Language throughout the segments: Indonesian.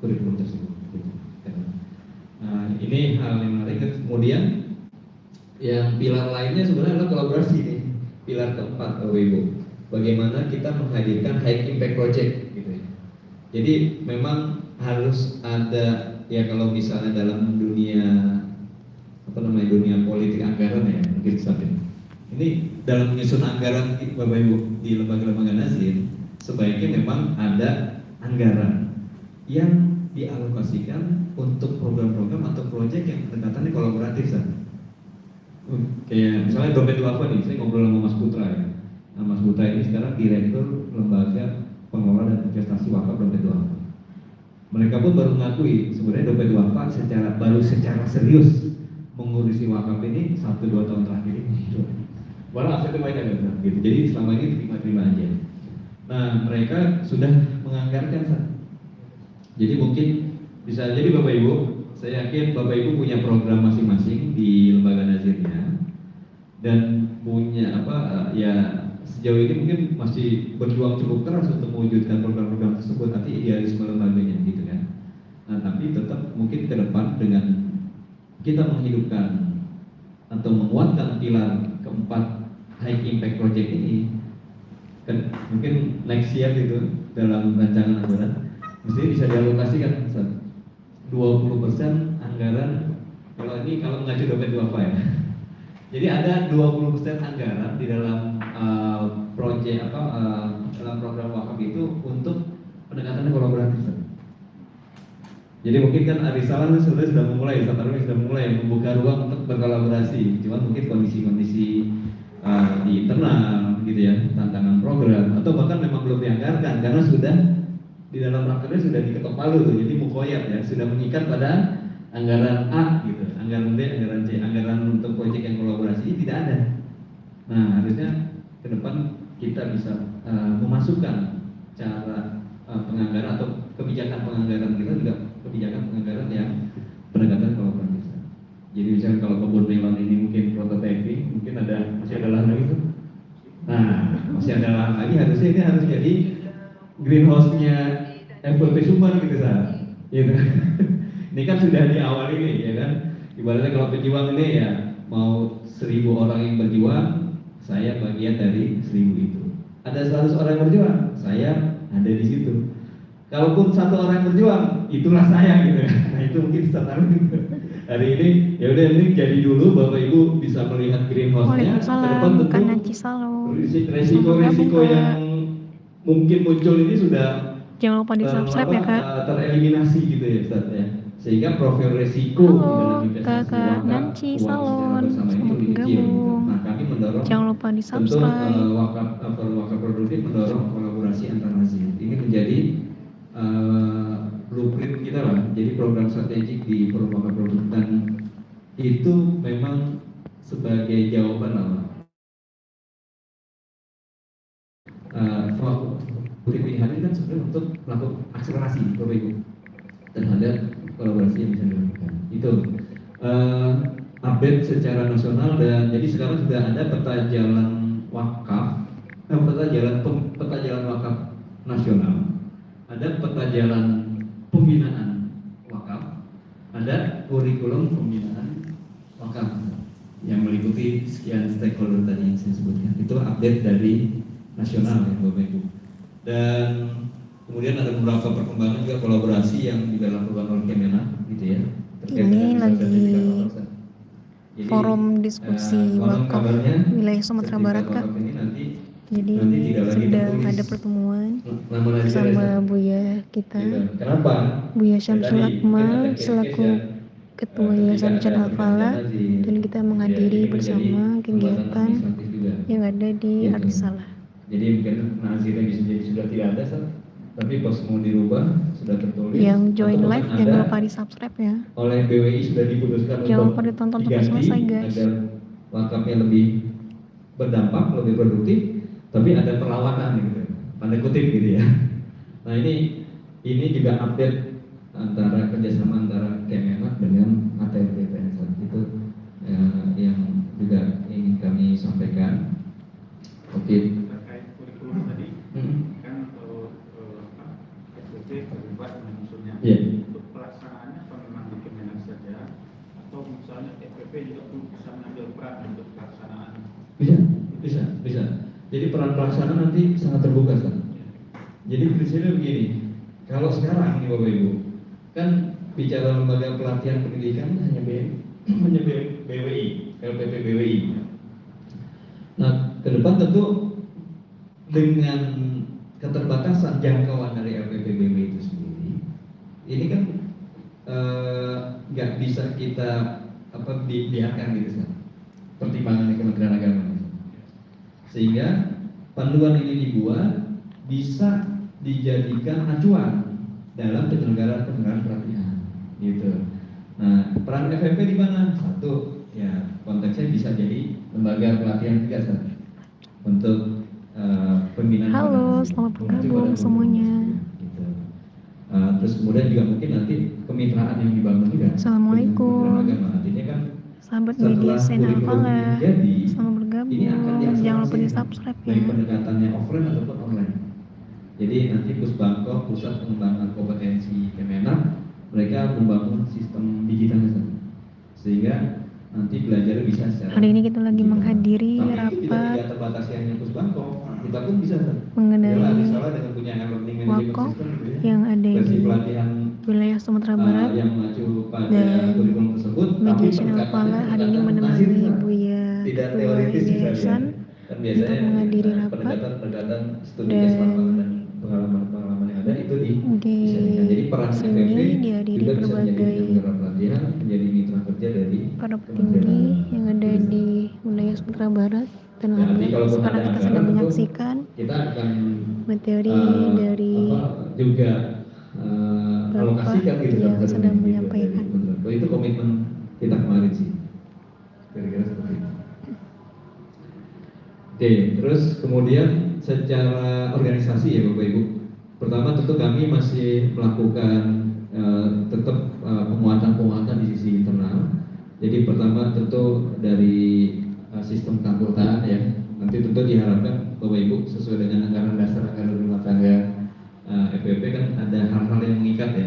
kurikulum tersebut. Nah, ini hal yang menarik. Kemudian yang pilar lainnya sebenarnya adalah kolaborasi nih. Pilar keempat, Bapak Ibu. Bagaimana kita menghadirkan high impact project gitu ya. Jadi memang harus ada ya, kalau misalnya dalam dunia dunia politik anggaran ya mungkin saja. Ini dalam menyusun anggaran Bapak Ibu di lembaga-lembaga Nazir, sebaiknya memang ada anggaran yang dialokasikan untuk program-program atau proyek yang pendekatannya kolaboratif. Kayak misalnya dompet duafa nih, saya ngobrol sama Mas Putra ya. Nah, Mas Putra ini sekarang direktur lembaga pengelola dan investasi wakaf dompet duafa. Mereka pun baru mengakui sebenarnya dompet duafa secara serius mengurusi wakaf ini 1-2 tahun terakhir ini. Walau asetnya banyak gitu. Jadi selama ini terima-terima aja. Nah, mereka sudah menganggarkan. Jadi mungkin bisa jadi Bapak Ibu, saya yakin Bapak Ibu punya program masing-masing di lembaga nazirnya dan punya ya sejauh ini mungkin masih berjuang cukup keras untuk mewujudkan program-program tersebut, nanti idealisme lembaganya gitu kan. Nah, tapi tetap mungkin ke depan dengan kita menghidupkan atau menguatkan pilar keempat high impact project ini, kan mungkin next year gitu dalam rancangan anggaran mesti bisa dialokasikan 20% anggaran, kalau mengacu dompet duafa ya. Jadi ada 20% anggaran di dalam proyek dalam program wakaf itu untuk pendekatan kolaboratif. Jadi mungkin kan Arisalah sudah memulai, Satarwi sudah mulai membuka ruang untuk berkolaborasi. Cuma mungkin kondisi-kondisi di internal gitu ya, tantangan program atau bahkan memang belum dianggarkan karena sudah di dalam rakernya sudah diketok palu tuh, jadi mukoyat ya, sudah mengikat pada anggaran A gitu, anggaran B, anggaran C, anggaran untuk proyek yang kolaborasi tidak ada. Nah, harusnya ke depan kita bisa memasukkan cara penganggaran atau kebijakan penganggaran kita juga kebijakan penganggaran yang pendekatan kolaboratif. Jadi misalnya kalau kebun melon ini mungkin prototyping, mungkin masih ada lahan lagi tuh. Nah, masih ada lahan lagi, harusnya ini harus jadi greenhouse-nya FPP Sumber gitu gitu. Ini kan sudah di awal ini ya kan. Ibaratnya kalau pejuang ini ya mau 1000 orang yang berjuang, saya bagian dari 1000 itu. Ada 100 orang yang berjuang, saya ada di situ. Kalaupun 1 orang yang berjuang, itulah saya gitu. Nah, itu mungkin bisa taruh gitu. Hari ini ya udah, ini jadi dulu Bapak Ibu bisa melihat greenhouse-nya. Ke depan tentu resiko-resiko yang mungkin muncul ini sudah jangan lupa di subscribe ya Kak. Tereliminasi gitu ya Ustaz ya. Sehingga profil resiko di dalam investasi Kakak Nancy Salon, selamat bergabung. Nah, kami mendorong jangan lupa di subscribe. Tentu wakaf produktif mendorong kolaborasi antar nazir. Ini menjadi blueprint kita lah. Jadi program strategik di forum wakaf produktif dan itu memang sebagai jawaban lah. Pilihan ini kan sebenarnya untuk melakukan akselerasi Bapak Ibu terhadap kolaborasi yang bisa dilakukan. Itu update secara nasional, dan jadi sekarang sudah ada peta jalan wakaf, peta jalan wakaf nasional, ada peta jalan pembinaan wakaf, ada kurikulum pembinaan wakaf yang meliputi sekian stakeholder tadi yang saya sebutkan. Itu update dari nasional ya Bapak Ibu. Dan kemudian ada beberapa perkembangan juga kolaborasi yang juga dilakukan oleh Kemenak gitu ya. Ini lagi forum diskusi wakaf wilayah Sumatera Barat Kak. Jadi sedang ada pertemuan bersama Buya kita, Buya Syamsul Akmal selaku Ketua Yayasan Richard Al-Falah, dan kita menghadiri bersama kegiatan yang ada di Arisalah. Jadi mungkin nazirnya bisa jadi sudah tidak ada, tapi pas mau dirubah sudah tertulis. Yang join live jangan lupa di subscribe ya. Oleh BWI sudah diputuskan jangan lupa ditonton sampai selesai guys. Agar wakafnya lebih berdampak, lebih produktif, tapi ada perlawanan gitu, tanda kutip gitu ya. Nah ini juga update antara kerjasama antara Kemenak dengan ATR BPN itu yang juga ingin kami sampaikan. Oke. terlibat menyusunnya. Iya. Untuk pelaksanaannya apa memang di Kemenak saja atau misalnya FPP juga bisa mengambil peran untuk pelaksanaan? Bisa. Jadi peran pelaksana nanti sangat terbuka, kan? Jadi prinsipnya begini, kalau sekarang nih Bapak Ibu, kan bicara lembaga pelatihan pendidikan hanya BWI, LPP BWI. Nah, ke depan tentu dengan keterbatasan jangkauan dari LPP BWI itu sendiri, ini kan nggak bisa kita biarkan gitu, kan? Pertimbangan di Kementerian Agama. Sehingga panduan ini dibuat bisa dijadikan acuan dalam penyelenggaraan pelatihan, gitu. Nah, peran FFP di mana? Satu, ya konteksnya bisa jadi lembaga pelatihan juga, Sir, untuk pembinaan. Halo, selamat bergabung semuanya. Gitu. Terus kemudian juga mungkin nanti kemitraan yang dibangun juga. Assalamualaikum. Artinya kan sahabat media Sen Alfala, selamat bergabung. ini akan Jangan lupa di subscribe ya. Baik pendekatannya offline ataupun online. Jadi nanti Pusbangkok, Pusat Pengembangan Kompetensi Kemenak, mereka membangun sistem digital, sehingga nanti belajar bisa secara hari ini kita lagi digital. menghadiri Tapi rapat tidak terbatas hanya Pusbangkok, kita pun bisa mengenai misalnya dengan punya learning management Wakaf system gitu ya, yang ada versi di pelatihan wilayah Sumatera Barat yang mengacu pada dan kurikulum tersebut. media Channel Alfala hari ini menemani Buya tidak Ketua teoritis Yayasan untuk menghadiri rapat pendekatan studi dan keselamatan dan pengalaman yang ada itu di jadi peran sini FFP dihadiri juga bisa berbagai menjadi penyelenggara pelatihan, menjadi mitra kerja dari para petinggi yang ada di wilayah Sumatera Barat dan alhamdulillah sekarang kita sedang menyaksikan kita akan materi dari juga Bapak alokasikan gitu yang kan, sedang gitu, menyampaikan. itu komitmen kita kemarin sih, kira-kira seperti itu. Oke, terus kemudian secara organisasi ya Bapak Ibu, pertama tentu kami masih melakukan tetap penguatan di sisi internal. Jadi pertama tentu dari sistem keanggotaan ya, nanti tentu diharapkan Bapak Ibu sesuai dengan anggaran dasar anggaran rumah tangga FPP kan ada hal-hal yang mengikat ya,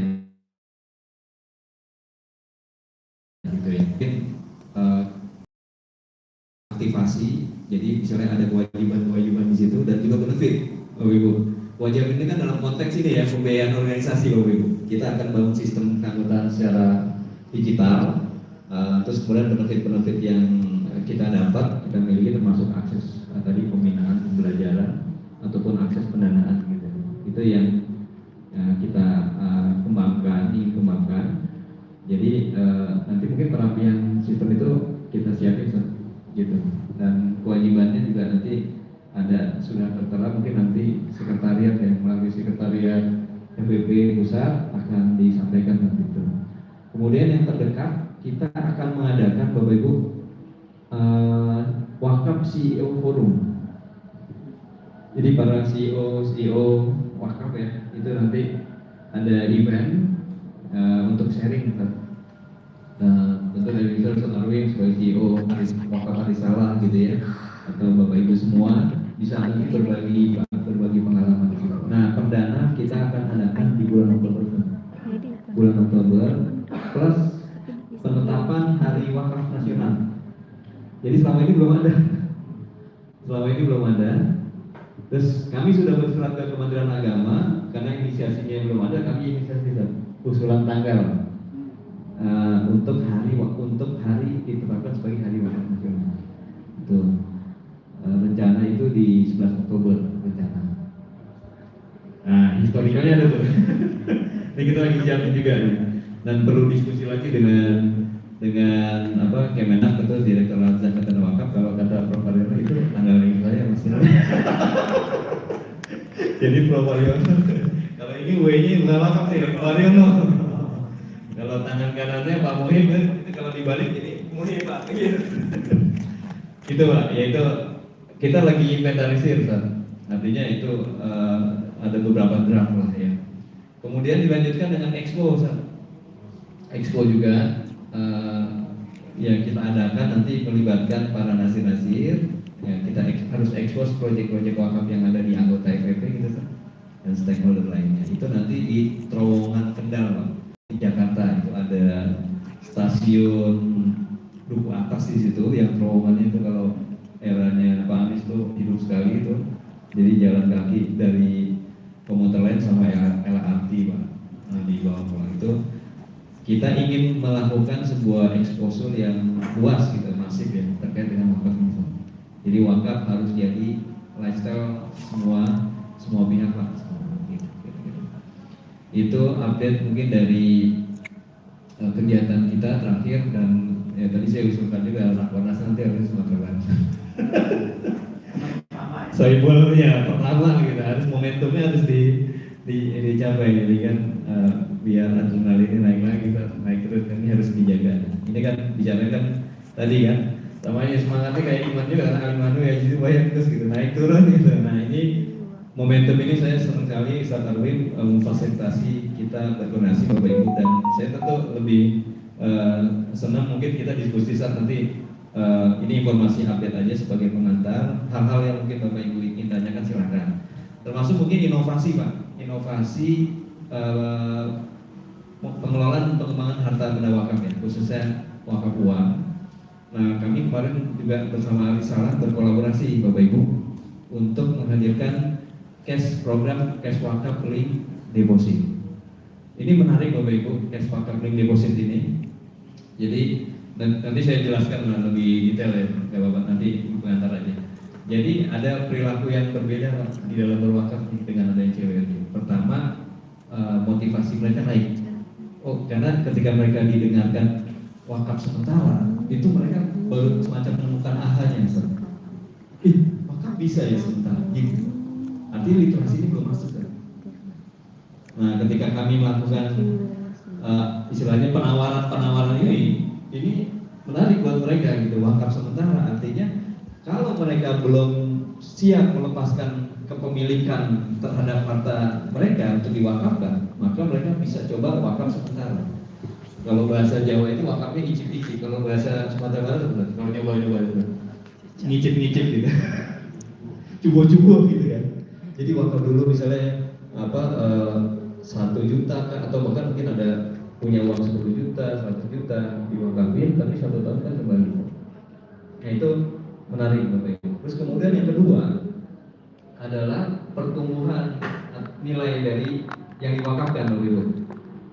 gitu ya. Mungkin aktivasi, jadi misalnya ada kewajiban di situ dan juga benefit, Bapak Ibu. Kewajiban ini kan dalam konteks ini ya, pembiayaan organisasi, Bapak Ibu. Kita akan bangun sistem keanggotaan secara digital, terus kemudian benefit-benefit yang kita dapat, kita miliki termasuk akses tadi pembinaan, pembelajaran, ataupun akses pendanaan gitu. Itu yang kita ingin kembangkan. Jadi nanti mungkin perapian sistem itu kita siapin gitu, dan kewajibannya juga nanti ada sudah tertera, mungkin nanti sekretariat yang melalui sekretariat FPP pusat akan disampaikan nanti itu. Kemudian yang terdekat kita akan mengadakan Bapak Ibu Wakaf CEO Forum. Jadi para CEO Wakaf ya, itu nanti ada event untuk sharing kan. Tentu dari Mr. Sotarwing sebagai CEO Wakaf Arisalah gitu ya, atau Bapak Ibu semua bisa nanti berbagi pengalaman di situ. Nah, perdana kita akan adakan di bulan Oktober plus penetapan Hari Wakaf Nasional. Jadi selama ini belum ada. Terus kami sudah bersurat ke Kementerian Agama karena inisiasinya belum ada, kami inisiasi usulan tanggal untuk hari ditetapkan sebagai Hari Wakaf Nasional. Itu rencana itu di 11 Oktober rencana. Nah, historikalnya ada tuh. Ini kita lagi siapin juga nih. Dan perlu diskusi lagi dengan Kemenak, betul Direktorat Zakat dan Wakaf. Kalau kata Prof. Aryono itu tanggal lahir saya masih. Jadi Prof. Aryono, kalau ini W-nya bukan wakaf sih, Prof. Aryono. Kalau tangan kanannya Pak Muhim kan, itu kalau dibalik jadi Muhim Pak. Itu Pak, yaitu kita lagi inventarisir, artinya itu ada beberapa draft lah ya. Kemudian dilanjutkan dengan expo, expo juga yang kita adakan nanti melibatkan para nasir-nasir. Ya, kita harus expose proyek-proyek wakaf yang ada di anggota FPP gitu, dan stakeholder lainnya. Itu nanti di terowongan Kendal, Pak, di Jakarta. Itu ada stasiun Duku Atas di situ, yang terowongannya itu kalau eranya Pak Anies tuh hidup sekali itu. Jadi jalan kaki dari komuter lain sama LRT, Pak, di bawah itu. Kita ingin melakukan sebuah exposure yang luas gitu, masif ya, terkait dengan wakaf ini. Jadi wakaf harus jadi lifestyle semua pihak, Pak. Itu update mungkin dari kegiatan kita terakhir, dan ya tadi saya usulkan juga Rakornas nanti harus Sumatera Barat. Soibul ya pertama gitu, harus momentumnya harus dicapai, jadi kan biar adrenalinnya naik lagi, naik terus, ini harus dijaga. Ini kan bicaranya kan tadi kan, namanya semangatnya kayak iman juga kan, Alimanu ya, jadi banyak terus gitu, naik turun gitu. Nah ini momentum ini saya senang sekali Ustaz Arwin memfasilitasi kita berkoordinasi Bapak Ibu, dan saya tentu lebih senang mungkin kita diskusi saat nanti. Ini informasi update aja sebagai pengantar. Hal-hal yang mungkin Bapak Ibu ingin tanyakan silakan. Termasuk mungkin inovasi, Pak, inovasi pengelolaan pengembangan harta benda wakaf ya, khususnya wakaf uang. Nah kami kemarin juga bersama Ali Salah berkolaborasi Bapak Ibu untuk menghadirkan program cash wakaf link deposit. Ini menarik Bapak Ibu, cash wakaf link deposit ini. Jadi nanti saya jelaskan lebih detail ya Bapak, nanti pengantar aja. Jadi ada perilaku yang berbeda Pak, di dalam berwakaf dengan adanya CWRD. Pertama, motivasi mereka naik. Oh, karena ketika mereka didengarkan wakaf sementara, itu mereka baru semacam menemukan ahanya, wakaf bisa ya sementara, gitu. Artinya literasi ini belum masuk kan? Nah, ketika kami melakukan istilahnya penawaran ini menarik buat mereka gitu, wakaf sementara. Artinya kalau mereka belum siap melepaskan kepemilikan terhadap harta mereka untuk diwakafkan, maka mereka bisa coba wakaf sementara. Kalau bahasa Jawa itu wakafnya icip-icip, kalau bahasa Sumatera Barat kalau nyoba-nyoba itu ngicip-ngicip gitu, cubo-cubo gitu kan. Jadi wakaf dulu misalnya 1 juta kan, atau bahkan mungkin ada punya uang 10 juta, 100 juta diwakafin, tapi 1 tahun kan kembali. Nah itu menarik Bapak Ibu. Terus kemudian yang kedua adalah pertumbuhan nilai dari yang diwakafkan Bapak Ibu.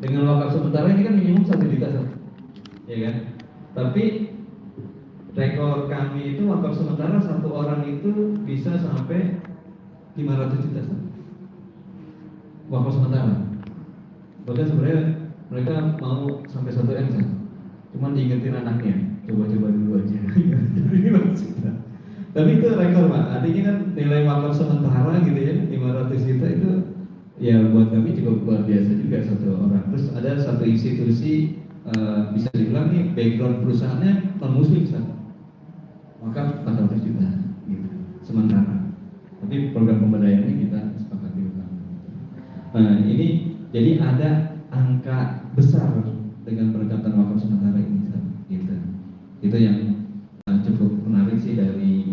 Dengan wakaf sementara ini kan minimum 1 juta, ya kan? Tapi rekor kami itu wakaf sementara satu orang itu bisa sampai 500 juta. Wakaf sementara. Bahkan sebenarnya mereka mau sampai 1 M kan? Cuman diingetin anaknya, coba-coba dulu aja. Ini maksudnya. Tapi itu rekor Pak, artinya kan nilai wakaf sementara gitu ya, 500 juta itu ya buat kami cukup luar biasa juga satu orang. Terus ada satu institusi bisa dibilang nih background perusahaannya non muslim kan, maka 400 juta gitu, sementara. Tapi program pemberdayaannya kita sepakati bersama. Nah ini jadi ada angka besar dengan pendekatan wakaf sementara ini gitu. Itu yang cukup menarik sih dari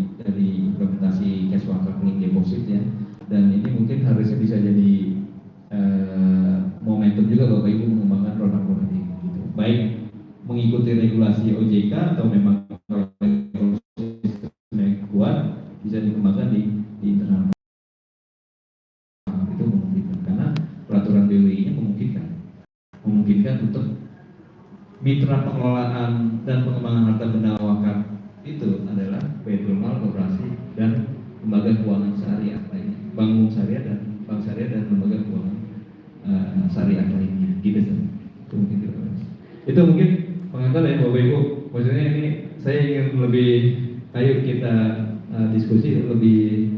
implementasi cash wakaf link deposit ya. Dan ini mungkin harusnya bisa jadi momentum juga Bapak Ibu mengembangkan produk-produk ini gitu. Baik mengikuti regulasi OJK atau memang yang kuat bisa dikembangkan di internal. Itu memungkinkan karena peraturan BWI-nya memungkinkan untuk mitra pengelolaan dan pengembangan harta benda wakaf itu adalah Baitul Mal, koperasi dan lembaga keuangan syariah lainnya, bank umum syariah dan lembaga keuangan syariah lainnya gitu kan. Itu mungkin pengantar ya Bapak Ibu. Maksudnya ini saya ingin lebih, ayo kita diskusi lebih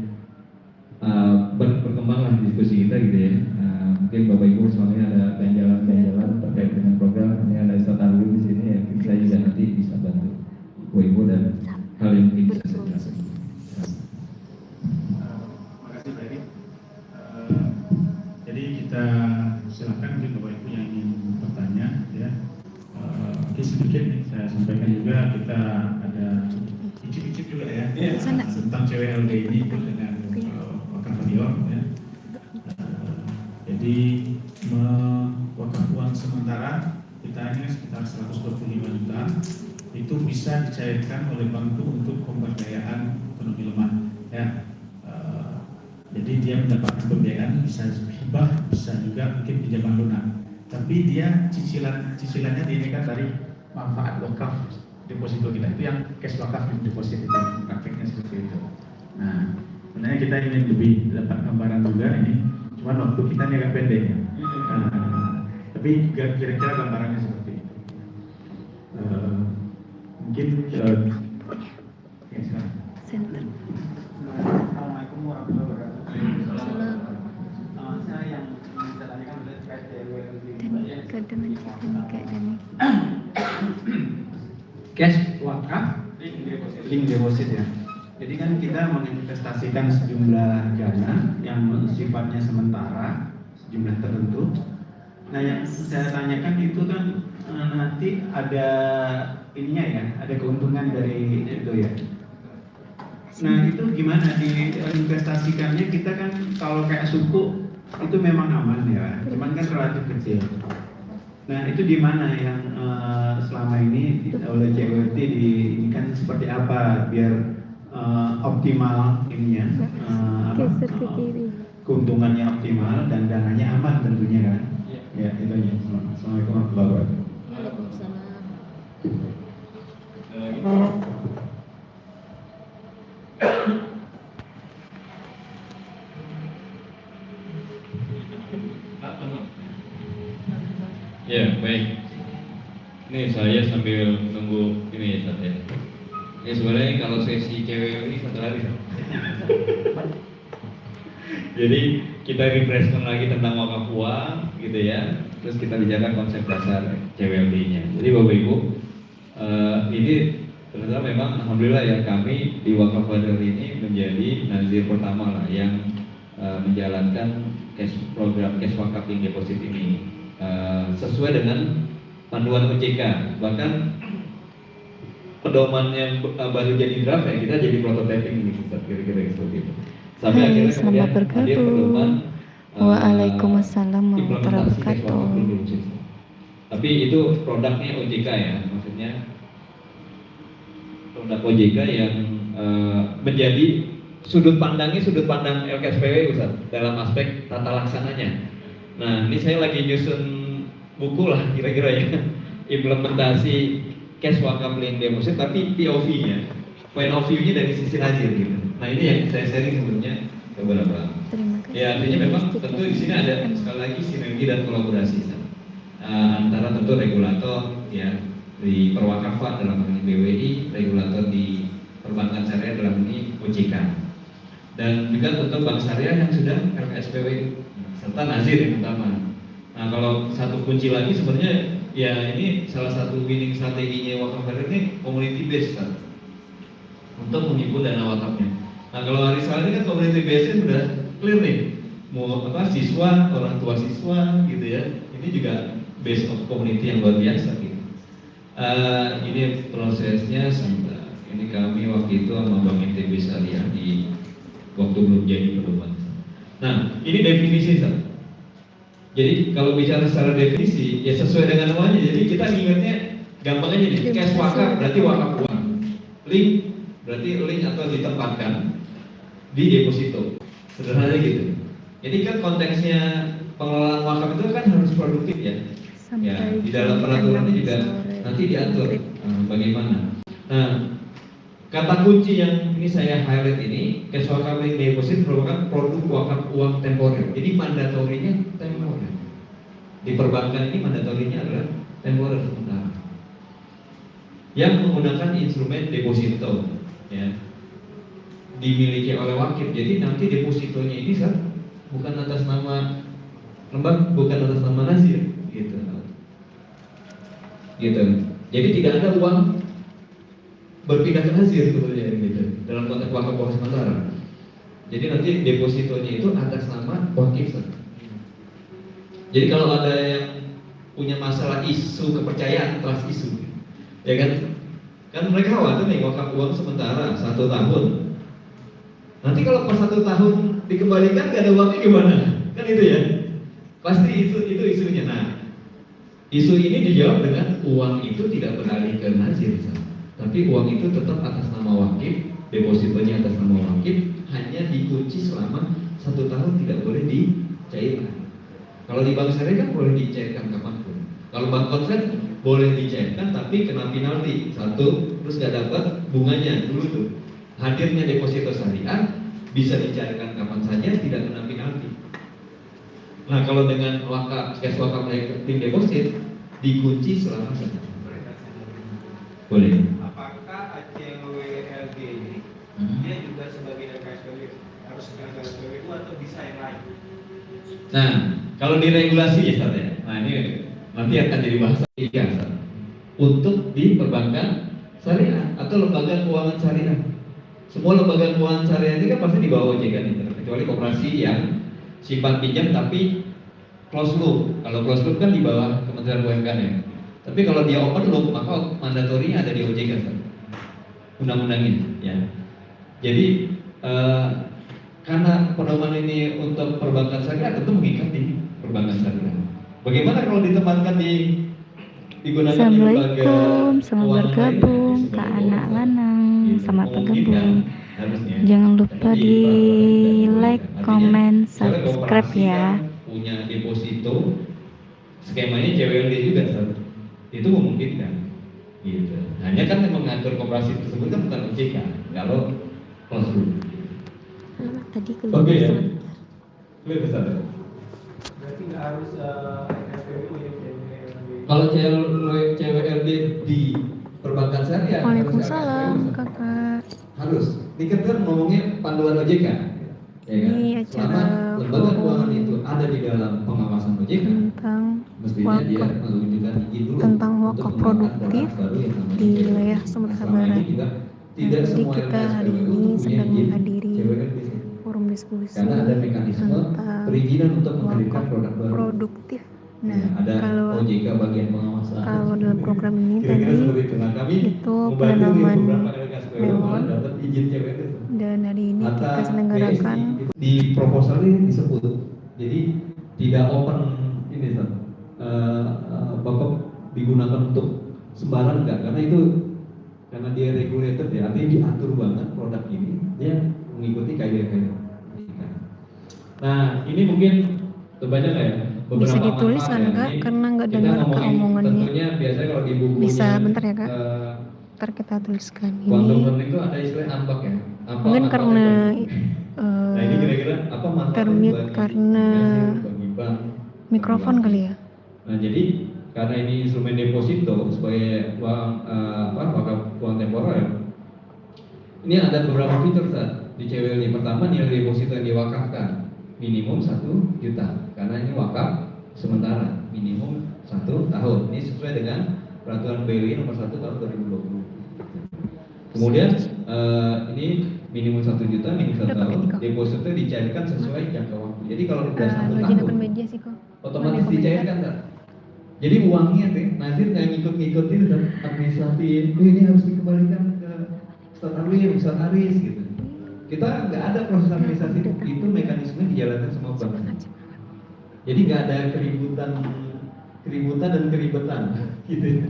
berkembanglah diskusi kita gitu ya. Mungkin Bapak Ibu semuanya ada ganjalan terkait dengan program. Ini ada Ustaz Arwin di sini ya, saya juga nanti bisa bantu Bapak Ibu dan hal yang mungkin bisa saya jelaskan. Terima kasih Pak Eri. Jadi kita silakan mungkin Bapak Ibu yang ingin bertanya ya. Sedikit nih saya sampaikan juga, kita ada icip-icip juga ya tentang CWLD ini dengan wakaf Rior ya. sementara kita ini sekitar 125 juta itu bisa dicairkan oleh bank itu untuk pemberdayaan ekonomi lemah ya. Jadi dia mendapatkan pembiayaan, bisa hibah, bisa juga mungkin pinjaman lunak. Tapi dia cicilannya dinaikkan dari manfaat wakaf deposito kita, itu yang cash wakaf deposit itu, prakteknya seperti itu. Nah, sebenarnya kita ingin lebih dapat gambaran juga ini, cuman waktu kita ini agak pendek ya. Tapi kira-kira gambarannya seperti itu. Mungkin ya, silakan. Center. Assalamualaikum warahmatullahi wabarakatuh. Saya yang saya tanyakan adalah terkait Dan keadaan cash wakaf link deposit ya. Jadi kan kita menginvestasikan sejumlah dana yang sifatnya sementara, sejumlah tertentu. Nah yang saya tanyakan itu kan nanti ada ininya ya, ada keuntungan dari itu ya. Nah itu gimana diinvestasikannya? Kita kan kalau kayak suku itu memang aman ya, cuman kan relatif kecil. Nah itu di mana yang selama ini oleh CWT ini kan seperti apa biar optimal ininya, keuntungannya optimal dan dananya aman tentunya kan? Ya itu aja. Assalamualaikum warahmatullahi wabarakatuh. Ya, baik. Ini saya sambil nunggu ini ya, Sat ya. Ini sebenarnya kalau sesi cewek ini 1 hari. Jadi kita refreshkan lagi tentang wakaf uang gitu ya. Terus kita bicarakan konsep dasar CWLD-nya. Jadi Bapak Ibu, ini ternyata memang alhamdulillah ya kami di Wakaf Badar ini menjadi nazir pertama lah yang menjalankan program cash wakaf link deposit ini. Sesuai dengan panduan OJK, bahkan pedoman yang baru jadi draft ya kita jadi prototyping gitu, kira-kira seperti itu. Sampai akhirnya kemudian hadir pedoman Waalaikumsalam warahmatullahi implementasi cash wakaf link wabarakatuh. deposit. Tapi itu produknya OJK ya, maksudnya produk OJK yang menjadi sudut pandang LKSPW Ustaz dalam aspek tata laksananya. Nah, ini saya lagi nyusun buku lah kira-kira ya, implementasi cash wakaf link deposit tapi POV-nya, point of view-nya dari sisi nazir gitu. Nah, ini yang saya sharing sebelumnya beberapa. Terima kasih. Ya, artinya memang tentu di sini ada sekali lagi sinergi dan kolaborasi antara tentu regulator ya di perwakafan dalam hal ini BWI, regulator di perbankan syariah dalam ini OJK, dan juga tentu bank syariah yang sudah LKSPW serta nazir yang utama. Nah kalau satu kunci lagi sebenarnya ya ini salah satu winning strateginya wakaf Badar ini community based kan, untuk menghimpun dana wakafnya. Nah kalau Arisal ini kan community based sudah clear nih, mau apa siswa, orang tua siswa gitu ya, ini juga base of community yang luar biasa gitu. Ini prosesnya sampai ini kami waktu itu sama Bank NTB Syariah di waktu belum jadi pedoman. Nah, ini definisi Sal. Jadi kalau bicara secara definisi, ya sesuai dengan namanya. Jadi kita ingatnya gampang aja nih, cash wakaf berarti wakaf uang. Link berarti link atau ditempatkan di deposito. Sederhana gitu. Jadi kan konteksnya pengelolaan wakaf itu kan harus produktif ya. Ya, di dalam peraturannya juga nanti diatur bagaimana. Nah, kata kunci yang ini saya highlight ini, cash wakaf link deposit merupakan produk wakaf uang temporer. Jadi mandatorinya temporer. Di perbankan ini mandatorinya adalah temporer sementara. Yang menggunakan instrumen deposito, ya, dimiliki oleh wakil. Jadi nanti depositonya ini bukan atas nama lembaga, bukan atas nama nazir, gitu. Jadi tidak ada uang berpindah ke nazir sebetulnya gitu dalam konteks wakaf sementara. Jadi nanti depositonya itu atas nama wakif. Jadi kalau ada yang punya masalah isu kepercayaan, trust isu, ya kan mereka khawatir nih wakaf uang sementara 1 tahun. Nanti kalau per 1 tahun dikembalikan gak ada uangnya gimana? Kan itu ya. Pasti itu isunya. Nah, Isu ini dijawab dengan uang itu tidak beralih ke nazir, tapi uang itu tetap atas nama wakif, depositonya atas nama wakif, hanya dikunci selama 1 tahun, tidak boleh dicairkan. Kalau di bank syariah kan boleh dicairkan kapanpun. Kalau bank konsen boleh dicairkan tapi kena penalti 1, terus gak dapat bunganya dulu tuh. Hadirnya deposito syariah bisa dicairkan kapan saja, tidak kena penalti. Nah kalau dengan cash wakaf rekening deposit dikunci selama 1 tahun. Boleh. Apakah ACWLG ini dia juga sebagai LKSPW harus LKSPW itu atau bisa yang lain? Nah kalau di regulasi ya Ustaz ya, nah ini nanti akan jadi bahasa biasa untuk di perbankan syariah atau lembaga keuangan syariah. Semua lembaga keuangan syariah ini kan pasti di bawah OJK nih, kecuali koperasi yang simpan pinjam tapi close loop. Kalau close loop kan di bawah Kementerian UMKM ya. Tapi kalau dia open loop maka mandatorinya ada di OJK kan? Undang-undangnya ya. Jadi karena pedoman ini untuk perbankan syariah tentu mengikat di perbankan syariah. Bagaimana kalau ditempatkan digunakan di lembaga Assalamualaikum, selamat bergabung Kak Anak Lanang, selamat bergabung. Jangan lupa di like, comment, subscribe ya. Punya deposito, skemanya CWLD juga, itu memungkinkan. Gitu. Hanya kan yang mengatur koperasi tersebut kan bukan OJK, kalau close loop. Tadi Oke ya. sebentar. Clear besar. Berarti nggak harus LKSPW ya Kalau CWLD di perbankan syariah Waalaikumsalam Kakak. harus. Ini kan ngomongnya panduan OJK, ya kan? Ini Selama acara lembaga forum keuangan itu ada di dalam pengawasan OJK, tentang mestinya dia wakaf, menunjukkan izin dulu tentang untuk wakaf mengembangkan produktif produk baru yang namanya di CWLD. wilayah Sumatera Selama ini Barat. juga Nah, tidak jadi semua kita hari LKSPW ini punya sedang izin menghadiri CWLD, forum diskusi karena ada mekanisme tentang perizinan untuk menghadirkan wakaf produk baru. produktif. Nah, Ya, ada kalau OJK bagian pengawasan. dalam program ini Kira-kira tadi seperti itu. Nah, kami itu membantu penanaman beberapa LKSPW malah melon, dapat izin CWLD. dan hari ini Kata kita selenggarakan BSI, di proposal ini disebut, jadi tidak open ini Ustaz. Bapak digunakan untuk sembarang enggak, karena dia regulated ya, artinya diatur banget produk ini, dia mengikuti kaidah-kaidah. Nah ini mungkin banyak ya beberapa bisa ditulis manfaat kan ya. Kak, Ini karena nggak kita dengar Kak ngomongin omongannya. tentunya biasanya kalau di bukunya Bisa bentar ya Kak, eh, ntar kita tuliskan Quantum ini. learning itu ada istilah ambak ya. Apa Mungkin ambak karena itu? Nah ini kira-kira apa manfaatnya termute bagi karena Mesir, bagi bank, mikrofon bagi kali ya. Nah jadi karena ini instrumen deposito sebagai uang wakaf uang temporer, ini ada beberapa fitur Ustaz di CWLD. Pertama, nilai deposito yang diwakafkan minimum 1 juta karena ini wakaf sementara, minimum 1 tahun. Ini sesuai dengan peraturan BWI nomor 1 tahun 2020. Kemudian ini minimum 1 juta, minimum 1 Udah pakai tahun. tiga. Deposito dicairkan sesuai jangka waktu. Jadi kalau sudah 1 Lagi tahun dapat meja sih kok. otomatis Mana dicairkan kan? Jadi uangnya nih, Nazir nggak ngikut-ngikutin dan administrasi, ini harus dikembalikan ke Ustadz Arwin, Ustadz Aris gitu. Kita nggak ada proses administrasi, itu mekanisme dijalankan sama bank. Jadi nggak ada keributan dan keribetan gitu.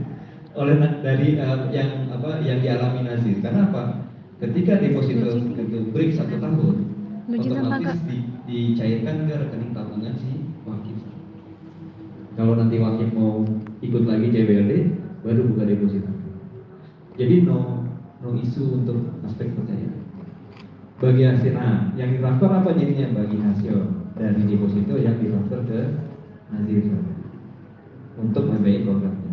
Oleh dari yang dialami Nazir. Karena apa? Ketika deposito itu break 1 tahun, otomatis dicairkan ke rekening tabungan si wakil. Kalau nanti wakil mau ikut lagi CWLD, baru buka deposito. Jadi no isu untuk aspek percaya. Bagi hasil, yang ditransfer apa jadinya? Bagi hasil dari deposito yang ditransfer ke Nazir untuk membiayai programnya.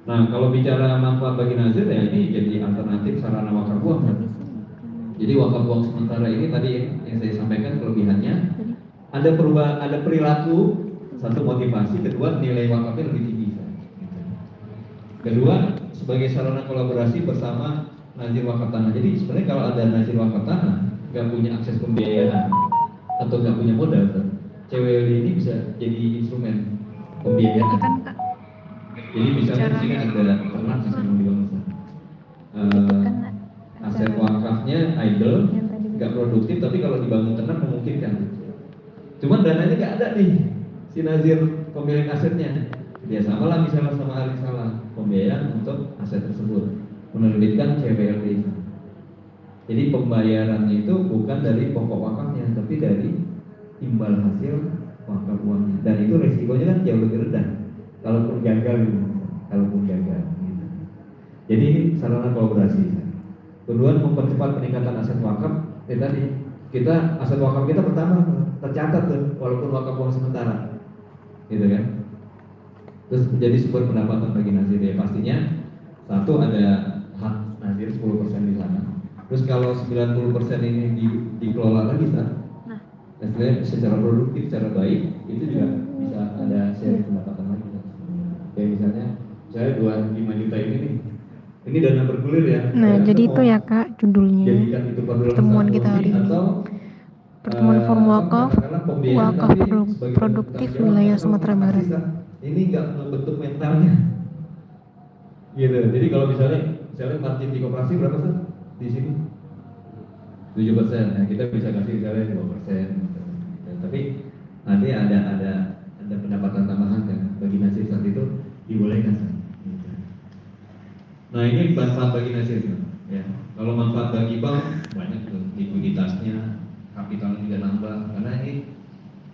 Nah, kalau bicara manfaat bagi Nazir ya ini jadi alternatif sarana wakaf uang kan? Jadi wakaf uang sementara ini tadi yang saya sampaikan kelebihannya ada perubahan, ada perilaku. Satu motivasi, kedua nilai wakafnya lebih tinggi. Kedua sebagai sarana kolaborasi bersama Nazir Wakaf Tanah. Jadi sebenarnya kalau ada Nazir Wakaf Tanah nggak punya akses pembiayaan atau nggak punya modal, CWLD ini bisa jadi instrumen pembiayaan. Kan Kak. Jadi misalnya di sini ada ternak misalnya di bangsa. Aset wakafnya idle, nggak produktif, tapi kalau dibangun ternak memungkinkan. Cuman dananya nggak ada nih. Si Nazir pemilik asetnya Ya sama lah misalnya sama ahli salah pembiayaan untuk aset tersebut, menerbitkan CPLD. Jadi pembayarannya itu bukan dari pokok wakafnya, tapi dari imbal hasil wakaf uangnya. Dan itu resikonya kan jauh lebih rendah, kalaupun gagal gitu. Gitu. Jadi ini sarana kolaborasi. Kedua, mempercepat peningkatan aset wakaf. Tadi kita aset wakaf kita pertama tercatat tuh, walaupun wakaf uang sementara, gitu kan. Terus menjadi sumber pendapatan bagi Nasir ya, pastinya satu ada hak Nasir 10% di sana. Terus kalau 90% ini dikelola lagi secara produktif, secara baik, itu juga bisa ada share pendapatan lagi. Kayak misalnya saya 25 juta ini nih, ini dana bergulir ya. Nah, jadi itu ya Kak judulnya pertemuan kita hari ini. Pertemuan forum wakaf produktif wilayah Sumatera Barat. Ini nggak membentuk mentalnya, gitu. Jadi kalau misalnya margin di koperasi berapa sih di sini? 7%. Nah, kita bisa kasih misalnya 2%. Tapi nanti ada pendapatan tambahan kan bagi Nasir saat itu dibolehkan. Nah ini manfaat bagi Nasir ya. Kalau manfaat bagi bank banyak tuh, likuiditasnya, kapitalnya juga nambah, karena ini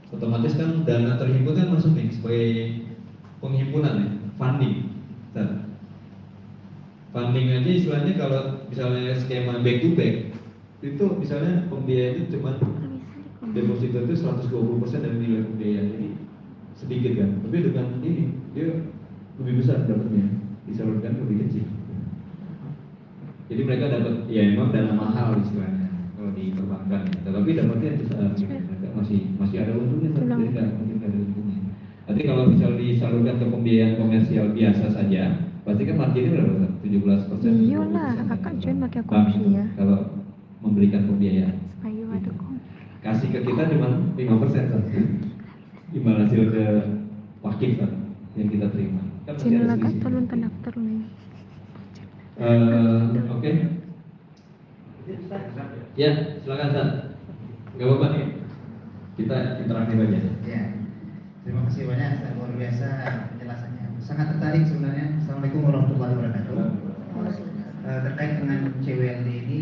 otomatis kan dana terhimpun kan masuk nih sebagai penghimpunan ya, funding. Funding aja istilahnya kalau misalnya skema back to back itu misalnya pembiayaan itu cuma deposito itu 120% dari nilai pembiayaan, jadi sedikit kan. Tapi dengan ini dia lebih besar dapatnya, disalurkan lebih kecil. Jadi mereka dapat ya memang dana mahal istilahnya kalau di perbankan, ya. Tetapi dapatnya besar, mereka masih ada untungnya, tapi mungkin ada untungnya. Nanti kalau misal disalurkan ke pembiayaan komersial biasa saja, pasti kan marginnya berapa? 17%. Iyalah, kakak join pakai komisi ya. Kalau memberikan pembiayaan, Ayo ada komisi. kasih ke kita cuma 5% saja. Imbal hasil ke wakif kan yang kita terima. Kan masih Channel ada kakak selisih. tolong ke daftar nih. Oke. Ya, silakan San. Gak apa-apa nih. Kita interaktif aja. Ya, terima kasih banyak, luar biasa penjelasannya. Sangat tertarik sebenarnya. Assalamualaikum warahmatullahi wabarakatuh. Terkait dengan CWLD ini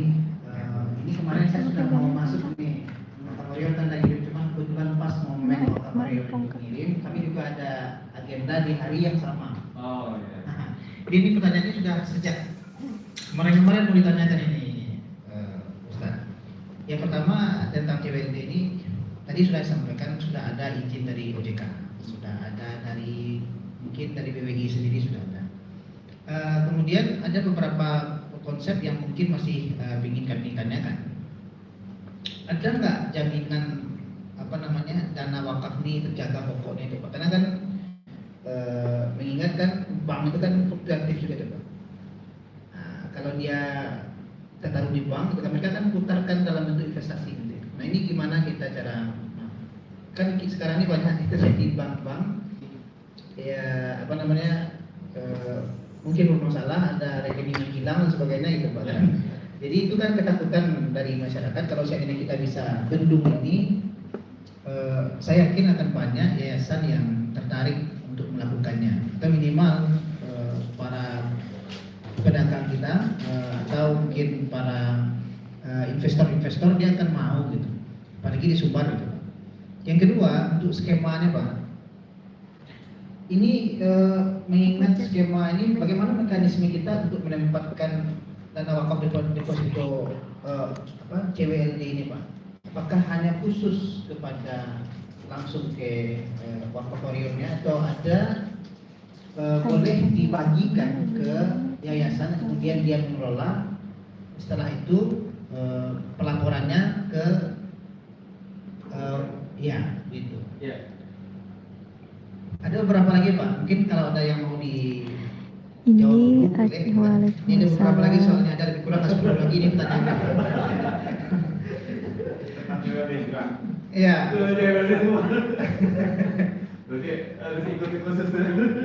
kemarin saya sudah mau masuk nih. Pak Mario kan tadi cuma kebetulan pas momen Pak Mario mengirim, kami juga ada agenda di hari yang sama. Oh iya. Nah, ini pertanyaannya sudah sejak kemarin mau ditanyakan ini, Ustaz. Yang pertama tentang CWLD ini tadi sudah disampaikan, sudah ada izin dari OJK, sudah ada dari mungkin dari BWI sendiri sudah ada. Kemudian ada beberapa konsep yang mungkin masih ingin kami tanyakan. Ada nggak jaminan dana wakaf ini terjaga pokoknya itu Pak? Karena kan mengingatkan bank itu kan fluktuatif juga Pak. Nah, kalau dia tertaruh di bank, mereka kan putarkan dalam bentuk investasi gitu. Nah ini gimana kita cara, kan sekarang ini banyak itu di bank-bank ya mungkin bermasalah, ada rekening yang hilang dan sebagainya gitu Pak. Jadi itu kan ketakutan dari masyarakat. Kalau seandainya kita bisa bendung ini, saya yakin akan banyak yayasan yang tertarik untuk melakukannya. Atau minimal para pedagang kita atau mungkin para investor-investor dia akan mau gitu. Apalagi di Sumbar gitu. Yang kedua untuk skemanya Pak. Ini mengingat skema ini, bagaimana mekanisme kita untuk menempatkan dana wakaf deposito CWLD ini Pak? Apakah hanya khusus kepada langsung ke wakaforionnya atau ada boleh dibagikan ke yayasan kemudian dia mengelola, setelah itu pelaporannya ke gitu. Ya. Ada beberapa lagi Pak, mungkin kalau ada yang mau di Ini ini ada beberapa lagi soalnya, ada lebih kurang 10 lagi ini pertanyaan. Iya.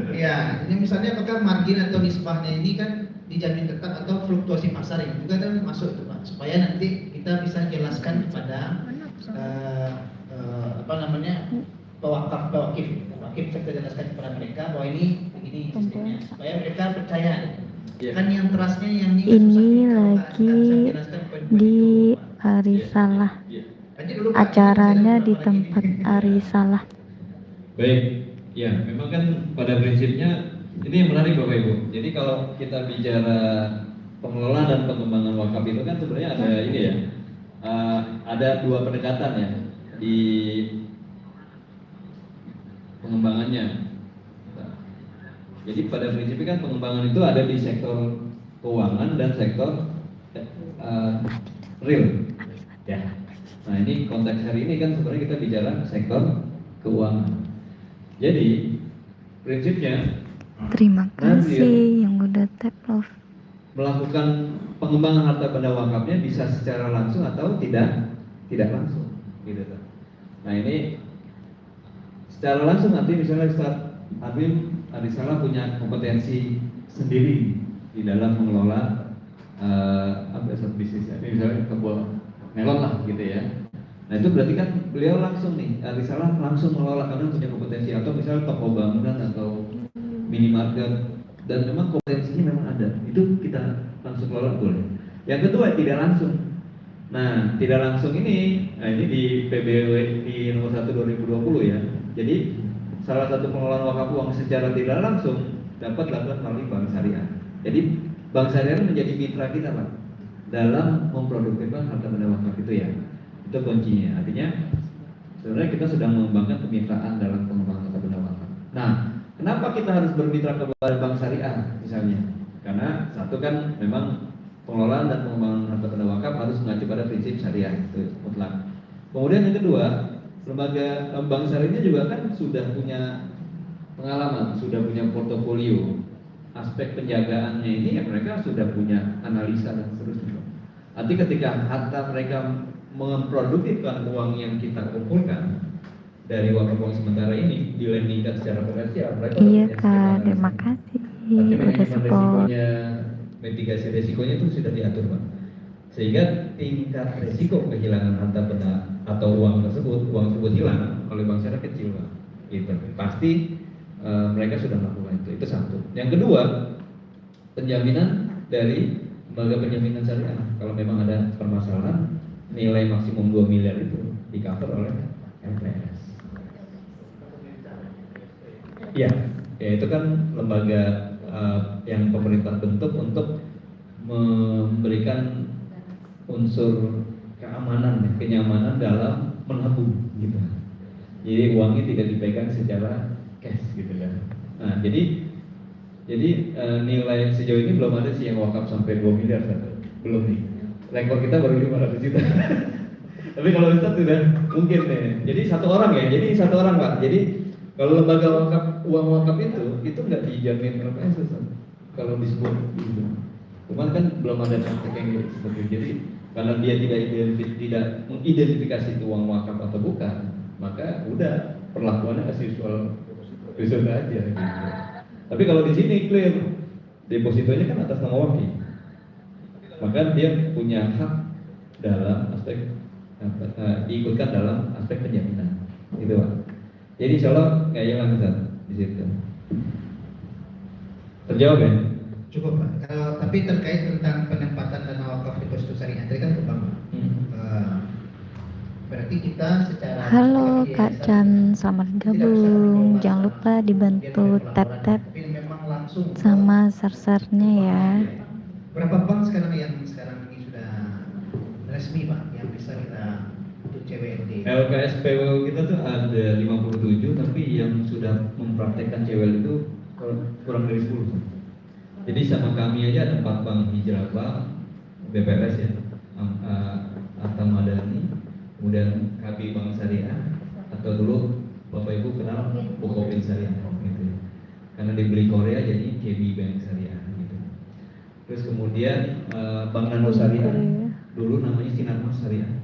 Iya, ini misalnya apakah margin atau nisbahnya ini kan dijamin ketat atau fluktuasi pasar ini juga kan masuk itu Pak, supaya nanti kita bisa jelaskan kepada pewakif kita jelaskan kepada mereka bahwa ini begini sistemnya supaya mereka percaya. Kan yang trustnya yang Ini lagi di Arisalah. Acaranya di tempat Arisalah. Baik, ya memang kan pada prinsipnya ini yang menarik Bapak Ibu. Jadi kalau kita bicara pengelolaan dan pengembangan wakaf itu kan sebenarnya ada ini ya, ada dua pendekatan ya di pengembangannya. Jadi pada prinsipnya kan pengembangan itu ada di sektor keuangan dan sektor real. Ya. Nah ini konteks hari ini kan sebenarnya kita bicara sektor keuangan. Jadi prinsipnya Terima kasih yang udah tap love. Melakukan pengembangan harta benda wakafnya bisa secara langsung atau tidak langsung, gitu. Nah ini secara langsung nanti misalnya Ustaz Abim Arisalah punya kompetensi sendiri di dalam mengelola satu bisnisnya, misalnya kebun melon lah, gitu ya. Nah itu berarti kan beliau langsung nih Arisalah langsung mengelola karena punya kompetensi, atau misalnya toko bangunan atau minimarket dan memang kompetensinya memang ada, itu kita langsung kelola boleh. Yang kedua tidak langsung. Nah tidak langsung ini, ini di PBW di nomor 1 2020 ya. Jadi salah satu pengelolaan wakaf uang secara tidak langsung dapat dilakukan melalui bank syariah. Jadi bank syariah menjadi mitra kita Pak dalam memproduktifkan harta benda wakaf itu ya. Itu kuncinya. Artinya sebenarnya kita sedang mengembangkan kemitraan dalam pengembangan harta benda wakaf. Nah, kenapa kita harus bermitra kepada bank syariah misalnya? Karena satu kan memang pengelolaan dan pengembangan harta benda wakaf harus mengacu pada prinsip syariah itu mutlak. Kemudian yang kedua, lembaga bank syariahnya juga kan sudah punya pengalaman, sudah punya portofolio. Aspek penjagaannya ini ya mereka sudah punya analisa dan seterusnya. Nanti ketika harta mereka memproduktifkan uang yang kita kumpulkan dari wakaf uang sementara ini dilendingkan secara komersial, mereka Iya Kak, terima kasih udah support. Mitigasi resikonya itu sudah diatur Pak, sehingga tingkat resiko kehilangan harta benda atau uang tersebut hilang oleh bank syariah kecil Pak. Gitu. Pasti mereka sudah melakukan itu satu. Yang kedua, penjaminan dari lembaga penjaminan syariah. Kalau memang ada permasalahan, nilai maksimum 2 miliar itu di cover oleh MPS. Ya itu kan lembaga yang pemerintah bentuk untuk memberikan unsur keamanan, kenyamanan dalam menabung gitu. Jadi uangnya tidak dipegang secara cash gitu kan. Nah jadi nilai sejauh ini belum ada sih yang wakaf sampai 2 miliar belum nih. Rekor kita baru 500 juta. Tapi kalau Ustaz sudah mungkin nih. Jadi satu orang Pak. Jadi kalau lembaga wakaf uang wakaf itu nggak dijamin LPS Ustaz. Kalau disebut gitu. Cuman kan belum ada praktek yang seperti itu. Jadi karena dia tidak mengidentifikasi itu uang wakaf atau bukan, maka udah perlakuannya as usual aja gitu. Tapi kalau di sini clear depositonya kan atas nama wakil, maka dia punya hak dalam aspek diikutkan dalam aspek penjaminan, gitu Pak. Jadi insya Allah nggak hilang Ustaz di situ. Terjawab ya? Cukup Pak. Tapi terkait tentang penempatan dana wakaf deposito syariah tadi kan Pak. Berarti kita secara Halo Kak Chan, selamat gabung. Jangan lupa dibantu tap-tap sama share-share-nya ya. Berapa bank sekarang yang sekarang ini sudah resmi Pak yang bisa kita untuk CWLD? LKS PWL kita tuh ada 57, tapi yang sudah mempraktekkan CWL itu kurang dari 10. Jadi sama kami aja ada 4 bank, Hijrah Bank, BPS ya, Arta Madani, kemudian KB Bank Syariah, atau dulu Bapak Ibu kenal Bukopin Syariah gitu ya. Karena dibeli Korea jadi KB Bank Syariah gitu. Terus kemudian Bank Nano Syariah, dulu namanya Sinarmas Syariah.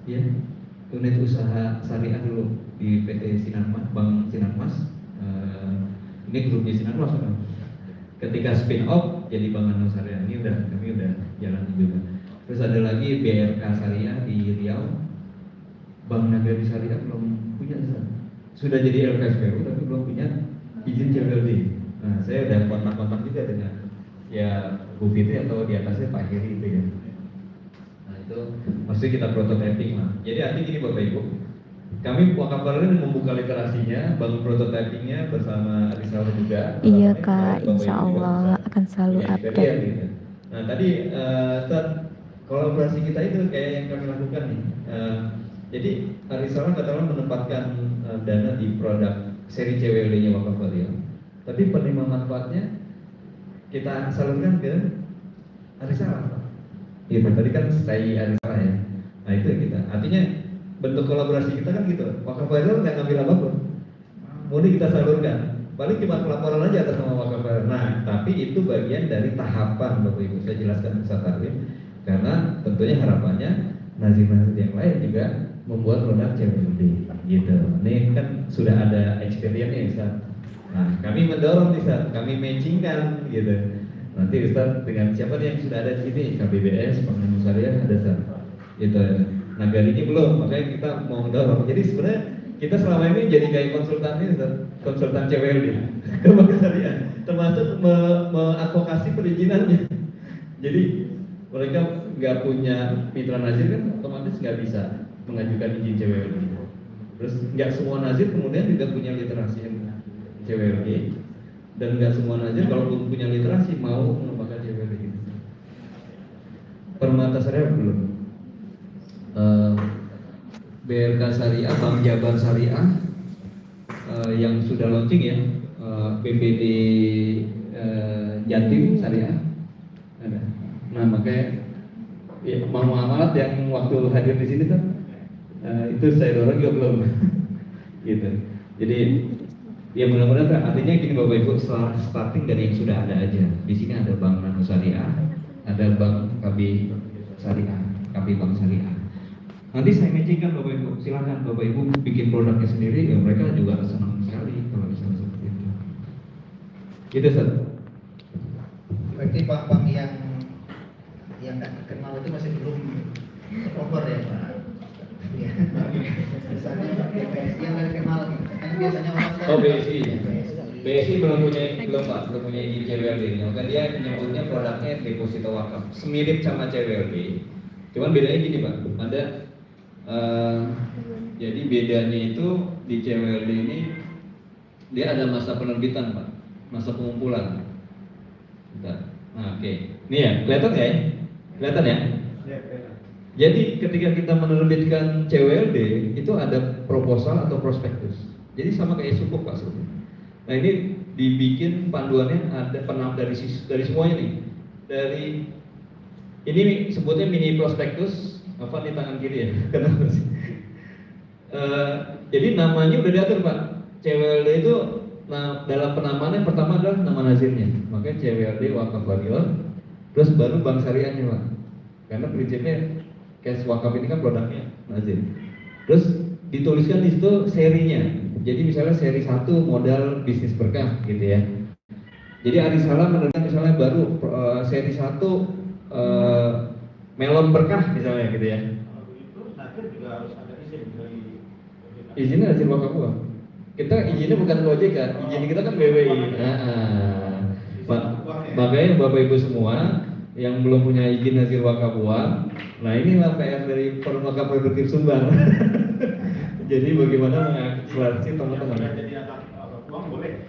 Ya, unit usaha syariah dulu di PT Sinarmas, Bank Sinarmas. Ini grupnya Sinarmas kan. Ketika spin off jadi Bank Nano Syariah, kami udah jalan juga. Terus ada lagi BRK Syariah di Riau, Bank Nagari Syariah belum punya sudah jadi LKSPU tapi belum punya izin CWLD. Nah, saya udah kontak-kontak juga dengan ya Bu Fitri atau di atasnya Pak Heri itu ya. Nah itu pasti kita prototyping lah. Jadi artinya gini Bapak Ibu, kami Wakafallen membuka literasinya, bangun prototypingnya bersama Arisal juga. Iya Kak, insya Allah akan selalu update. Gitu. Nah tadi kolaborasi kita itu kayak yang kami lakukan nih. Jadi Arisal katakanlah menempatkan dana di produk seri CWLD-nya Wakafallen, tapi penerima manfaatnya kita salurkan ke Arisal. Gitu. Tadi kan stay Arisal ya. Nah itu kita. Artinya bentuk kolaborasi kita kan gitu. Wakafallen nggak ngambil apapun, murni kita salurkan. Paling cuma pelaporan aja atas nama Wakafallen. Nah, tapi itu bagian dari tahapan Bapak Ibu. Saya jelaskan Ustaz Arwin, karena tentunya harapannya nazir-nazir yang lain juga membuat produk CWLD. Gitu. Ini kan sudah ada experience-nya Ustaz. Nah, kami mendorong Ustaz, kami matchingkan gitu. Nanti Ustaz dengan siapa nih yang sudah ada di sini? KBBS, Pengamun Syariah ada Ustaz. Gitu. Nagari ini belum, makanya kita mau mendorong. Jadi sebenarnya kita selama ini jadi kayak konsultan ini Ustaz, konsultan CWLD. Pengamun Syariah, termasuk mengadvokasi perizinannya. Jadi mereka nggak punya mitra nazir kan otomatis nggak bisa mengajukan izin CWLD. Terus nggak semua nazir kemudian juga punya literasi yang CWLD, dan nggak semua nazir kalaupun punya literasi mau mengembangkan CWLD gitu. Permata Syariah belum, BRK Syariah, Bank Jabar Syariah yang sudah launching ya, BPD Jatim Syariah ada. Nah makanya ya, mau amalat yang waktu hadir di sini kan itu saya dorong juga belum gitu. Jadi ya mudah-mudahan artinya gini Bapak Ibu, starting dari yang sudah ada aja. Di sini ada Bank Nano Syariah, ada Bank KB Syariah, KB Bank Syariah. Nanti saya matchingkan Bapak Ibu, silakan Bapak Ibu bikin produknya sendiri, ya mereka juga senang sekali kalau misalnya seperti itu. Gitu Ustaz. Berarti bank-bank yang tak terkenal itu masih belum tercover ya Pak? Ya. Misalnya BSI yang terkenal, kan biasanya orang BSI. BSI belum punya izin CWLD. Maka dia menyebutnya produknya deposito wakaf, semirip sama CWLD. Cuman bedanya gini Pak, ada jadi bedanya itu di CWLD ini dia ada masa penerbitan Pak, masa pengumpulan. Nah, oke. Ini ya, kelihatan ya? Kelihatan ya? Jadi ketika kita menerbitkan CWLD itu ada proposal atau prospektus. Jadi sama kayak sukuk Pak sebetulnya. Nah ini dibikin panduannya ada dari semuanya nih. Dari ini sebutnya mini prospektus, apa di tangan kiri ya? Kenapa sih? Jadi namanya udah diatur Pak. CWLD itu dalam penamaannya pertama adalah nama nazirnya. Makanya CWLD Wakafallen, terus baru bank syariahnya Pak. Karena prinsipnya cash wakaf ini kan produknya nazir. Terus dituliskan di situ serinya. Jadi misalnya seri 1 modal bisnis berkah gitu ya. Jadi Arisala menerima misalnya baru seri 1 melon berkah misalnya gitu ya. Itu nazir juga harus ada izin dari izinnya nazir wakaf uang. Kita izinnya bukan OJK, izin kita kan BWI. Makanya Bapak Ibu semua yang belum punya izin nazir wakaf uang, nah inilah PR dari Forum Wakaf Produktif Sumbar. Jadi bagaimana mengakselerasi teman-teman? jadi anak uang boleh.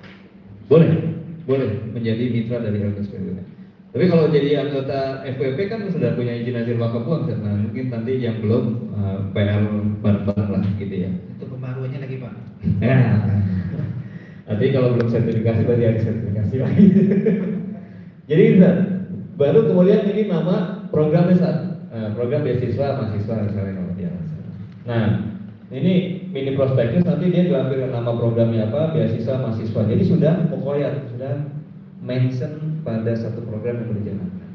Boleh menjadi mitra dari LKSPU. Tapi kalau jadi anggota FWP kan sudah punya izin nazir wakaf uang, nah mungkin nanti yang belum PR bareng-bareng lah gitu ya. Itu pembaruannya lagi Pak. Ya. Nanti kalau belum sertifikasi berarti harus sertifikasi lagi. Jadi Ustaz, baru kemudian ini nama programnya Ustaz. Program beasiswa mahasiswa misalnya kalau dia. Nah, ini mini prospektus nanti dia diambil nama programnya apa, beasiswa mahasiswa. Jadi sudah pokoknya sudah mention pada satu program yang berjalankan.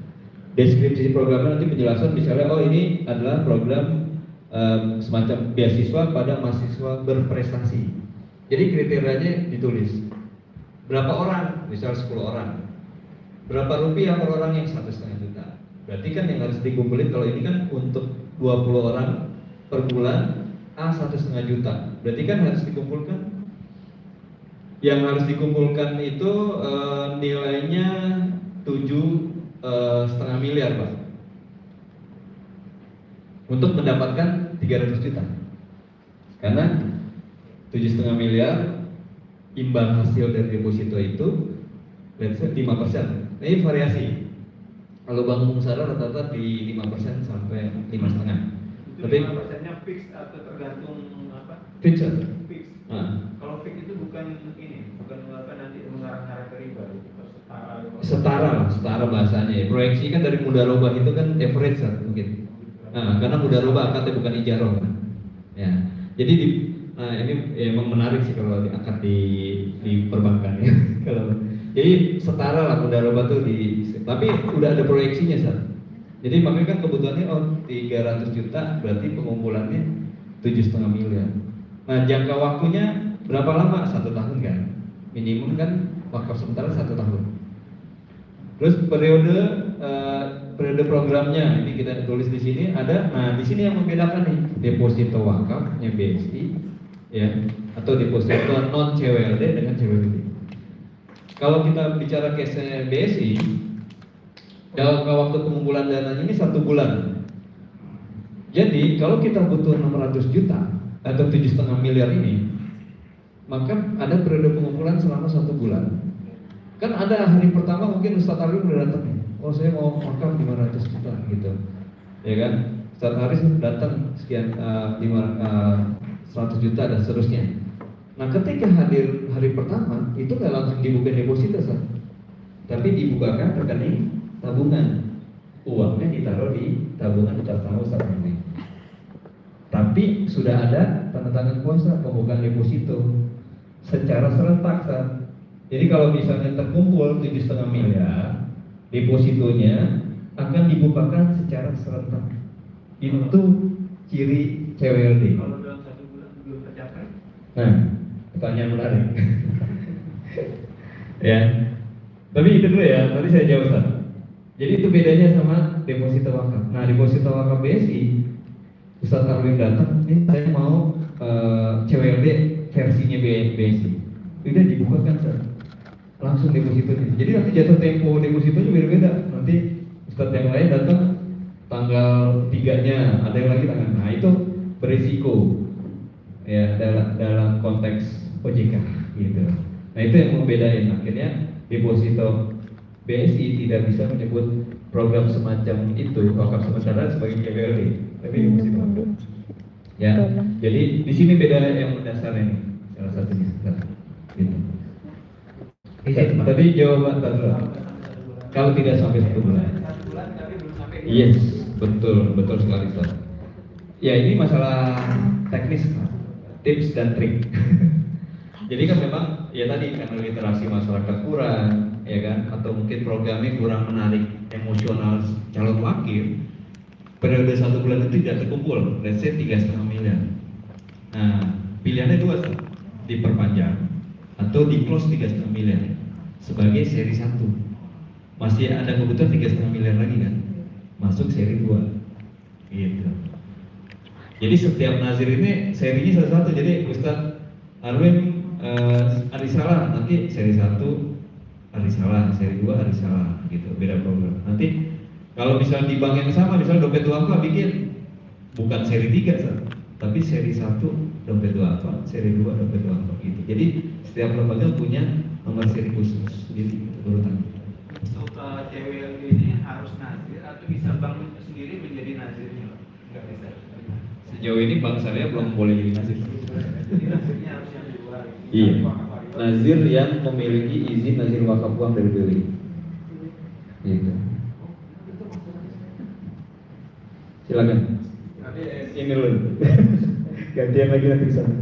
Deskripsi programnya nanti penjelasan misalnya oh ini adalah program semacam beasiswa pada mahasiswa berprestasi. Jadi kriterianya ditulis. Berapa orang? Misal 10 orang. Berapa rupiah per orang yang 1,5 juta. Berarti kan yang harus dikumpulin kalau ini kan untuk 20 orang per bulan 1,5 juta. Berarti kan harus dikumpulkan Yang harus dikumpulkan itu nilainya 7,5 miliar Pak, untuk mendapatkan 300 juta. Karena 7,5 miliar imbal hasil dari deposito itu let's say 5%. Ini variasi. Kalau Bank Musara rata-rata di 5% sampai 5,5%. Tapi 5%-nya fix atau tergantung apa? fix. Fix. Nah, Kalau fix itu bukan apa nanti mengarah-arah ke riba gitu. setara bahasanya ya. Proyeksi kan dari mudarobah itu kan average mungkin. Nah, karena mudarobah akadnya bukan ijaroh kan. Ya. Jadi ini ya, emang menarik sih kalau akad di perbankan ya. Kalau jadi setara lah mudarobah tuh tapi udah ada proyeksinya Sar. Jadi makanya kan kebutuhannya 300 juta berarti pengumpulannya 7,5 miliar. Nah, jangka waktunya berapa lama? 1 tahun kan? Minimum kan wakaf sementara 1 tahun. Terus periode programnya ini kita tulis di sini ada. Nah, di sini yang membedakan nih deposito wakafnya BSI ya atau deposito non CWLD dengan CWLD. Kalau kita bicara case BSI, jangka waktu pengumpulan dananya ini 1 bulan. Jadi kalau kita butuh 600 juta atau 7,5 miliar ini, maka ada periode pengumpulan selama 1 bulan. Kan ada hari pertama mungkin Ustadz Arif udah datang nih, oh saya mau wakaf 500 juta gitu, ya kan? Ustadz Arif datang sekian 100 juta dan seterusnya. Nah, ketika hadir hari pertama itu nggak langsung dibuka deposito, tapi dibukakan rekening tabungan, uangnya ditaruh di tabungan bersama Ustadz Arif. Tapi sudah ada tanda tangan kuasa pembukaan deposito secara serentak, Jadi kalau misalnya terkumpul 7,5 miliar, depositonya akan dibukakan secara serentak. Itu ciri CWLD. Kalau dalam 1 bulan belum tercapai? Nah, pertanyaan menarik. Ya, tapi itu dulu ya. Tadi saya jawab Ustaz. Jadi itu bedanya sama deposito wakaf. Nah, deposito wakaf BSI, Ustaz Arwin datang, ini saya mau CWLD versinya BSI. Udah dibukakan langsung depositonya. Jadi nanti jatuh tempo depositonya beda-beda. Nanti Ustadz yang lain datang tanggal 3-nya, ada yang lagi tanggal. Nah, itu berisiko ya dalam konteks OJK gitu. Nah, itu yang membedain. Akhirnya deposito BSI tidak bisa menyebut program semacam itu wakaf sementara sebagai CWLD, tapi deposito wakaf. Ya, jadi di sini beda yang mendasarnya nih, salah satunya. Gitu. Tadi jawaban tadi kalau tidak sampai 1 bulan. 1 bulan tapi belum sampai. Yes, betul sekali Ustaz. Ya, ini masalah teknis, tips dan trik. Jadi kan memang ya tadi karena literasi masyarakat kurang, ya kan, atau mungkin programnya kurang menarik emosional calon wakil. Periode 1 bulan itu tidak terkumpul, let's say 3,5 miliar. Nah, pilihannya 2, Ustaz. Diperpanjang atau di close 3,5 miliar sebagai seri 1. Masih ada kebutuhan 3,5 miliar lagi kan, masuk seri 2 gitu. Jadi setiap nazir ini serinya satu-satu. Jadi Ustadz Arwin Arisalah nanti seri 1 Arisalah, seri 2 Arisalah gitu, beda program. Nanti kalau misalnya di bank yang sama, misalnya dompet duafa bikin bukan seri 3 tapi seri 1 dompet duafa, seri 2 dompet duafa gitu. Jadi setiap lembaga punya nomor seri khusus gitu urutan. Untuk CWLD ini harus nazir atau bisa bank sendiri menjadi nazirnya? Enggak bisa. Sejauh ini bank syariah belum boleh jadi nazir. Jadi nazirnya harus yang di luar. Iya. Nazir yang memiliki izin nazir wakaf uang dari BWI. Gitu. Silakan. Ini dulu. Gantian lagi nanti sana.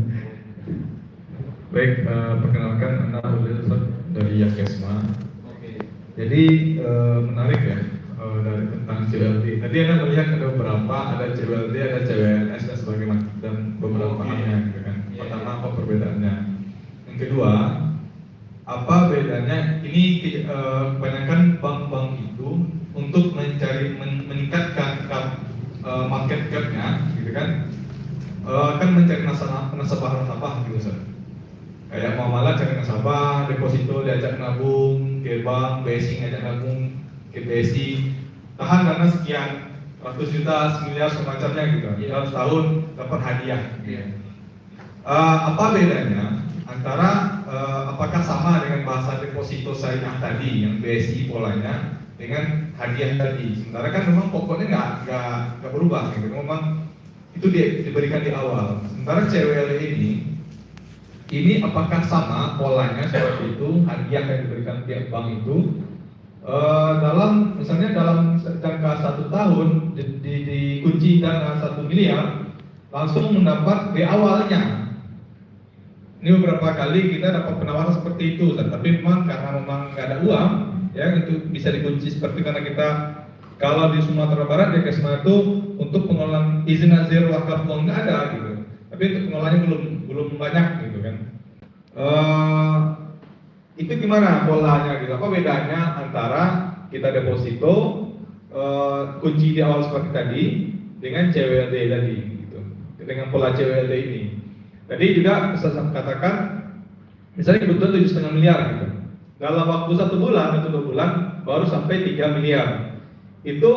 Baik, perkenalkan Anda Ulil dari Yakesma. Jadi menarik ya dari tentang CWLD. Tadi Anda melihat ada beberapa, ada CWLD, ada CWNS dan sebagainya dan beberapa namanya gitu kan. Pertama apa perbedaannya? Yang kedua, apa bedanya? Ini kebanyakan bank-bank itu untuk mencari meningkatkan market cap-nya, gitu kan? Kan mencari nasabah gitu, Ustaz. Kayak muamalah cari nasabah, deposito diajak nabung ke bank, BSI ngajak nabung ke BSI, tahan dana sekian ratus juta, semiliar semacamnya gitu. Dalam setahun dapat hadiah. Apa bedanya antara apakah sama dengan bahasa deposito syariah tadi yang BSI polanya dengan hadiah tadi? Sementara kan memang pokoknya nggak berubah gitu. Memang itu diberikan di awal. Sementara CWL ini apakah sama polanya seperti itu, hadiah yang diberikan pihak bank itu misalnya dalam jangka 1 tahun dikunci dana 1 miliar langsung mendapat di awalnya. Ini beberapa kali kita dapat penawaran seperti itu, tapi karena memang nggak ada uang, ya itu bisa dikunci seperti karena kita kalau di Sumatera Barat di Kesma itu untuk pengelolaan izin nazir wakaf uang nggak ada gitu, tapi untuk pengelolaannya belum banyak gitu kan. Itu gimana polanya gitu? Apa bedanya antara kita deposito kunci di awal seperti tadi dengan CWLD tadi gitu, dengan pola CWLD ini? Tadi juga bisa saya katakan, misalnya kebutuhan 7,5 miliar gitu. Dalam waktu 1 bulan atau 2 bulan baru sampai 3 miliar. Itu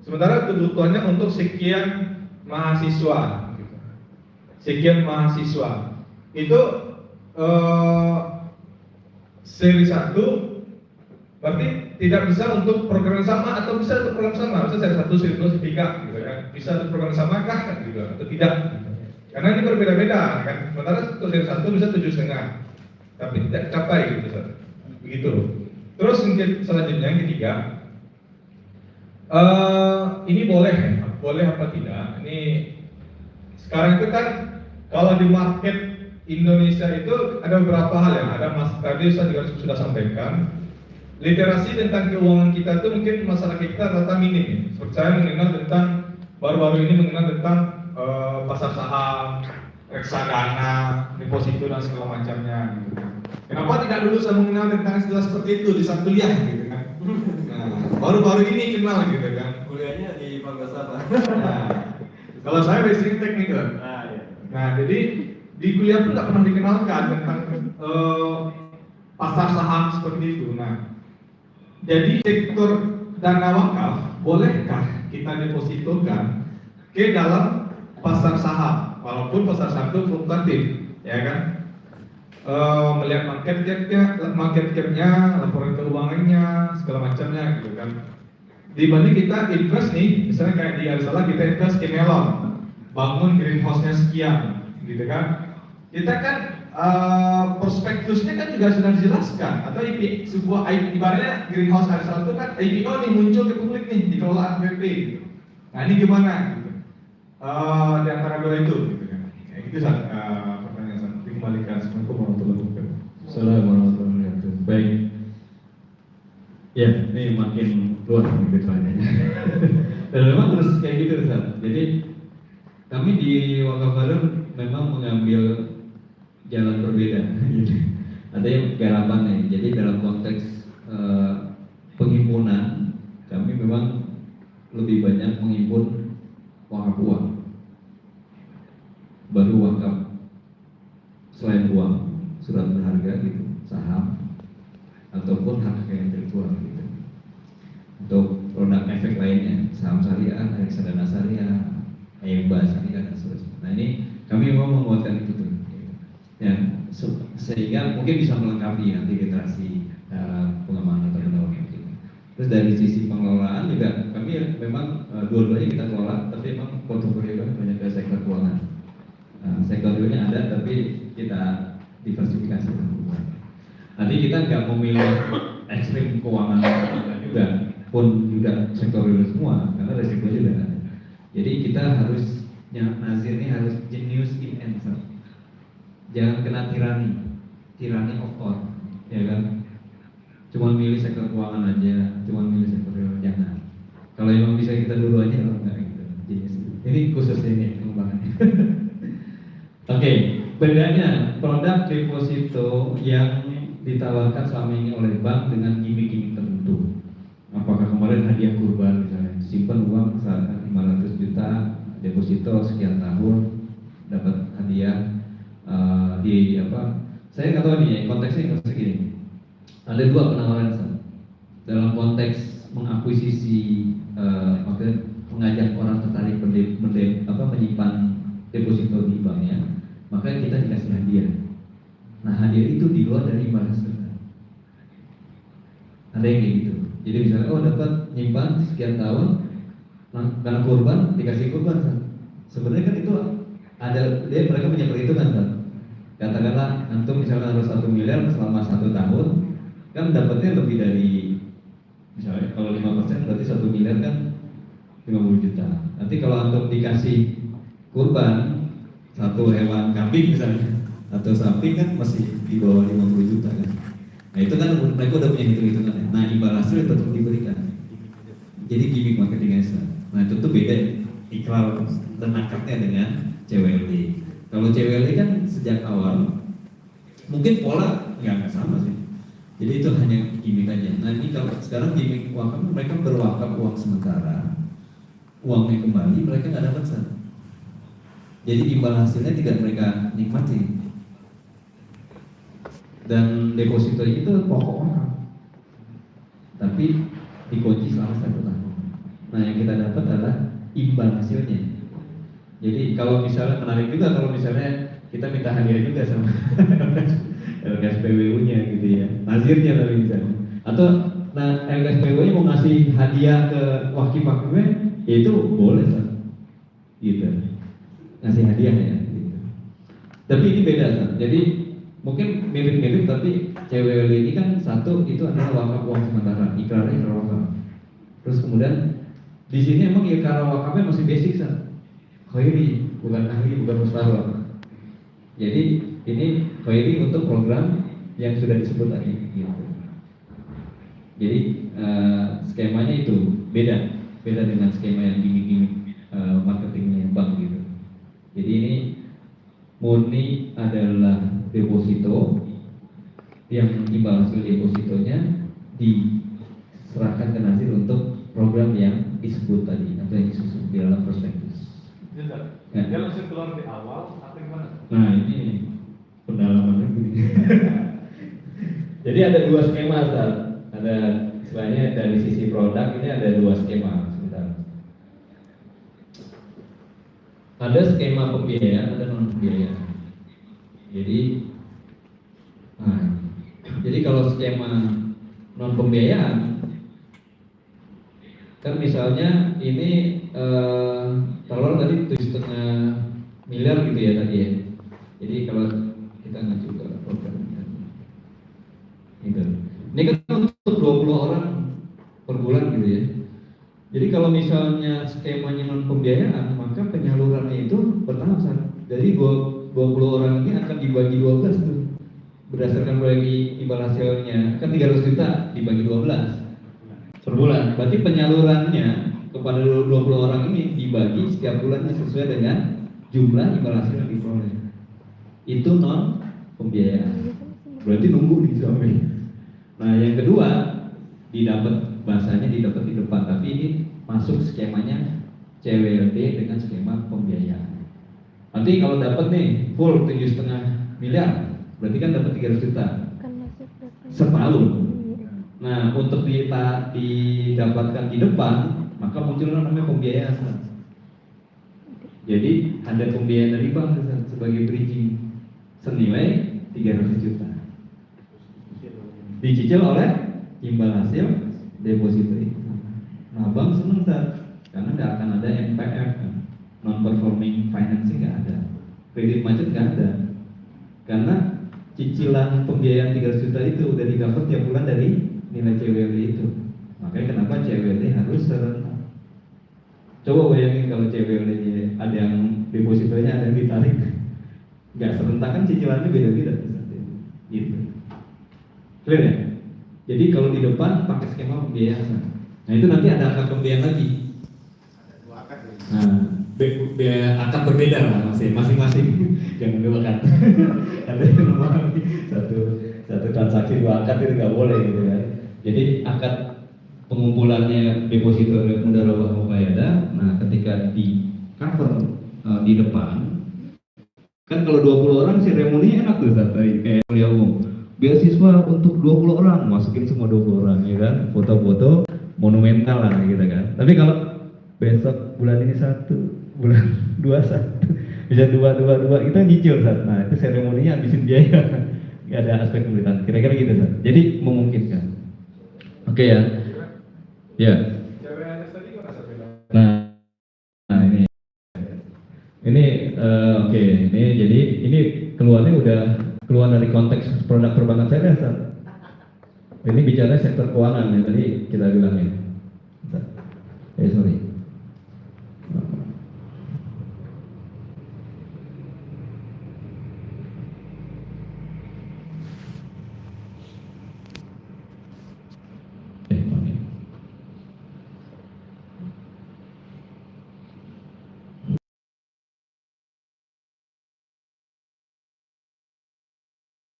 sementara kebutuhannya untuk sekian mahasiswa. Gitu. Sekian mahasiswa. Itu seri 1 berarti tidak bisa untuk program yang sama atau bisa untuk program sama. Misalnya seri 1, seri 2, seri 3 gitu kan. Bisa untuk program sama kah gitu atau tidak? Karena ini berbeda-beda kan. Sementara untuk seri 1 bisa 7,5, tapi tidak capai gitu. Begitu. Terus selanjutnya yang ketiga, ini boleh apa tidak? Ini sekarang itu kan kalau di market Indonesia itu ada beberapa hal ya. Ada tadi saya juga sudah sampaikan, literasi tentang keuangan kita itu mungkin masyarakat kita rata minim ya. Seperti saya mengenal tentang baru-baru ini mengenal tentang pasar saham, reksadana, deposito dan segala macamnya. Gitu. Kenapa tidak dulu saya mengenal tentang istilah seperti itu di saat kuliah gitu kan? Nah, baru-baru ini kenal gitu kan? Kuliahnya di Fakultas apa? Nah, kalau saya basic teknik kan. Nah, jadi di kuliah pun tidak pernah dikenalkan tentang pasar saham seperti itu. Nah, jadi sektor dana wakaf bolehkah kita depositokan ke dalam pasar saham, walaupun pasar saham itu fluktuatif, ya kan? Melihat market cap-nya, laporan keuangannya, segala macamnya, gitu kan. Dibanding kita invest nih, misalnya kayak di Arizona kita invest ke melon, bangun greenhouse-nya sekian, gitu kan? Kita kan prospektusnya kan juga sudah dijelaskan, atau sebuah ibaratnya greenhouse Arizona itu kan IPO nih muncul ke publik nih, dikelola BP. Gitu. Nah ini gimana? Gitu. Di antara dua itu, gitu kan? Ya, itu pertanyaan saya. Dikembalikan. Assalamualaikum warahmatullahi wabarakatuh. Assalamualaikum warahmatullahi wabarakatuh. Baik. Ya, ini makin luas gitu soalnya. Dan memang terus kayak gitu Ustaz. Jadi kami di Wakaf Baru memang mengambil jalan berbeda. Ada yang garapan nih. Jadi dalam konteks penghimpunan kami memang lebih banyak menghimpun wakaf uang, baru wakaf selain uang, surat berharga gitu, saham ataupun hak kekayaan intelektual gitu. Untuk produk efek lainnya, saham syariah, reksadana syariah, EBA syariah dan seterusnya. Nah ini kami memang menguatkan itu tuh, ya, sehingga mungkin bisa melengkapi nanti literasi pengamanan atau pendalaman gitu. Terus dari sisi pengelolaan juga kami memang dua-duanya kita kelola, tapi memang portofolio kami banyak ke sektor keuangan. Sektor realnya ada, tapi kita diversifikasi. Nanti kita nggak memilih ekstrim keuangan juga, pun juga sektor real semua, karena resiko juga ada. Jadi kita harus, nazir ini harus genius in answer. Jangan kena tirani of all, ya kan? Cuma milih sektor keuangan aja, cuma milih sektor real, jangan. Kalau emang bisa kita dulu aja, enggak gitu. Ini khususnya ini pengembangannya. Oke, bedanya produk deposito yang ditawarkan selama ini oleh bank dengan gimmick-gimmick tertentu. Apakah kemarin hadiah kurban misalnya, simpan uang 500 juta, deposito sekian tahun, dapat hadiah saya nggak tahu nih ya, konteksnya nggak segini. Ada dua penawaran Ustaz. Dalam konteks mengakuisisi, maksudnya mengajak orang tertarik menyimpan deposito di banknya, maka kita dikasih hadiah. Nah hadiah itu di luar dari imbal hasil. Ada yang kayak gitu. Jadi misalnya dapat nyimpan sekian tahun, nah, karena kurban dikasih kurban Ustaz. Sebenarnya kan itu ada mereka punya perhitungan Ustaz. Katakanlah antum misalnya harus 1 miliar selama 1 tahun, kan dapatnya lebih dari, misalnya kalau 5% berarti 1 miliar kan 50 juta. Nanti kalau antum dikasih kurban 1 hewan kambing misalnya atau sapi kan masih di bawah 50 juta kan. Nah itu kan mereka udah punya hitung-hitungannya. Nah imbal hasil tetap diberikan. Jadi gimmick marketingnya Ustaz. Nah itu tuh beda ikrar dan akadnya dengan CWLD. Kalau CWLD kan sejak awal mungkin pola nggak sama sih. Jadi itu hanya gimmick aja. Nah ini kalau sekarang gimmick wakaf, mereka berwakaf uang sementara, uangnya kembali mereka nggak dapat Ustaz. Jadi imbal hasilnya tidak mereka nikmati. Dan deposito itu pokok wakaf, tapi dikunci selama 1 tahun. Nah yang kita dapat adalah imbal hasilnya. Jadi kalau misalnya menarik juga kalau misalnya kita minta hadiah juga sama LKSPWU-nya gitu ya, nazirnya tapi misalnya, atau LKSPWU-nya mau ngasih hadiah ke wakif-wakifnya, ya itu boleh Ustaz. Gitu, ngasih hadiah ya. Gitu. Tapi ini beda Ustaz. Jadi mungkin mirip-mirip tapi CWL ini kan satu itu adalah wakaf uang sementara, ikrarnya ikrar wakaf. Terus kemudian di sini emang ikrar wakafnya masih basic Ustaz. Khairi, bukan ahli, bukan mustahil. Jadi ini khairi untuk program yang sudah disebut tadi gitu. Jadi skemanya itu beda dengan skema yang gimmick marketingnya bank gitu. Jadi ini murni adalah deposito yang imbal hasil depositonya diserahkan ke Nazir untuk program yang disebut tadi atau yang disusun di dalam prospektus. Dia langsung keluar di awal atau gimana? Nah ini pendalamannya begini. Jadi ada 2 skema Ustaz. Ada istilahnya dari sisi produk ini ada 2 skema. Sebentar. Ada skema pembiayaan, ada non pembiayaan. Jadi kalau skema non pembiayaan kan misalnya ini taruh tadi 7,5 miliar gitu ya tadi ya. Jadi kalau kita ngacu ke program gitu. Ini kan untuk 20 orang per bulan gitu ya. Jadi kalau misalnya skemanya non pembiayaan, maka penyalurannya itu bertahap Ustaz. Jadi 20 orang ini akan dibagi 12 tuh. Berdasarkan proyeksi imbal hasilnya kan 300 juta dibagi 12 per bulan. Berarti penyalurannya kepada 20 orang ini dibagi setiap bulannya sesuai dengan jumlah imbal hasil yang diperoleh. Itu non pembiayaan. Berarti nunggu di sampai. Nah yang kedua bahasanya didapat di depan, tapi ini masuk skemanya CWLD dengan skema pembiayaan. Nanti kalau dapat nih full 7,5 miliar, berarti kan dapat 300 juta setahun. Nah untuk didapatkan di depan, maka muncul namanya pembiayaan. Jadi ada pembiayaan dari bank sebagai bridging senilai 300 juta. Dicicil oleh imbal hasil deposito itu. Nah bank senang karena nggak akan ada NPF, non performing financing nggak ada, kredit macet nggak ada, karena cicilan pembiayaan 300 juta itu udah di-cover tiap bulan dari nilai CWLD itu. Makanya kenapa CWLD harus serentak. Coba bayangin kalau CWLD ada yang depositonya ada yang ditarik, nggak serentak kan cicilannya beda-beda gitu. Clear ya? Jadi kalau di depan pakai skema pembiayaan. Nah itu nanti ada akad pembiayaan lagi. Nah, akad berbeda lah masing-masing. Jangan 2 akad. Ada yang normal satu transaksi 2 akad itu nggak boleh gitu kan. Jadi akad pengumpulannya deposito mudharabah muqayyadah. Nah ketika di cover di depan Kan kalau 20 orang seremoninya enak tuh Ustaz, kayak kuliah umum. Beasiswa untuk 20 orang, masukin semua 20 orang ya kan, foto-foto monumental lah gitu kan. Tapi kalau besok bulan ini 1, bulan 2 1, bisa 2 kita nyicil Ustaz. Nah, itu seremoninya habisin biaya. Gak ada aspek pemerintahan. Kira-kira gitu Ustaz. Jadi memungkinkan. Oke ya. Ya. Nah ini oke, ini jadi ini keluarnya udah keluar dari konteks produk perbankan saya Ustaz. Ini bicara sektor keuangan yang tadi kita bilangin. Sorry.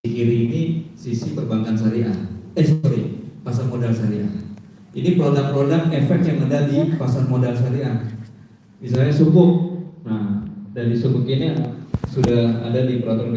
Di kiri ini sisi perbankan syariah, pasar modal syariah. Ini produk-produk efek yang ada di pasar modal syariah. Misalnya sukuk. Nah, dari sukuk ini sudah ada di peraturan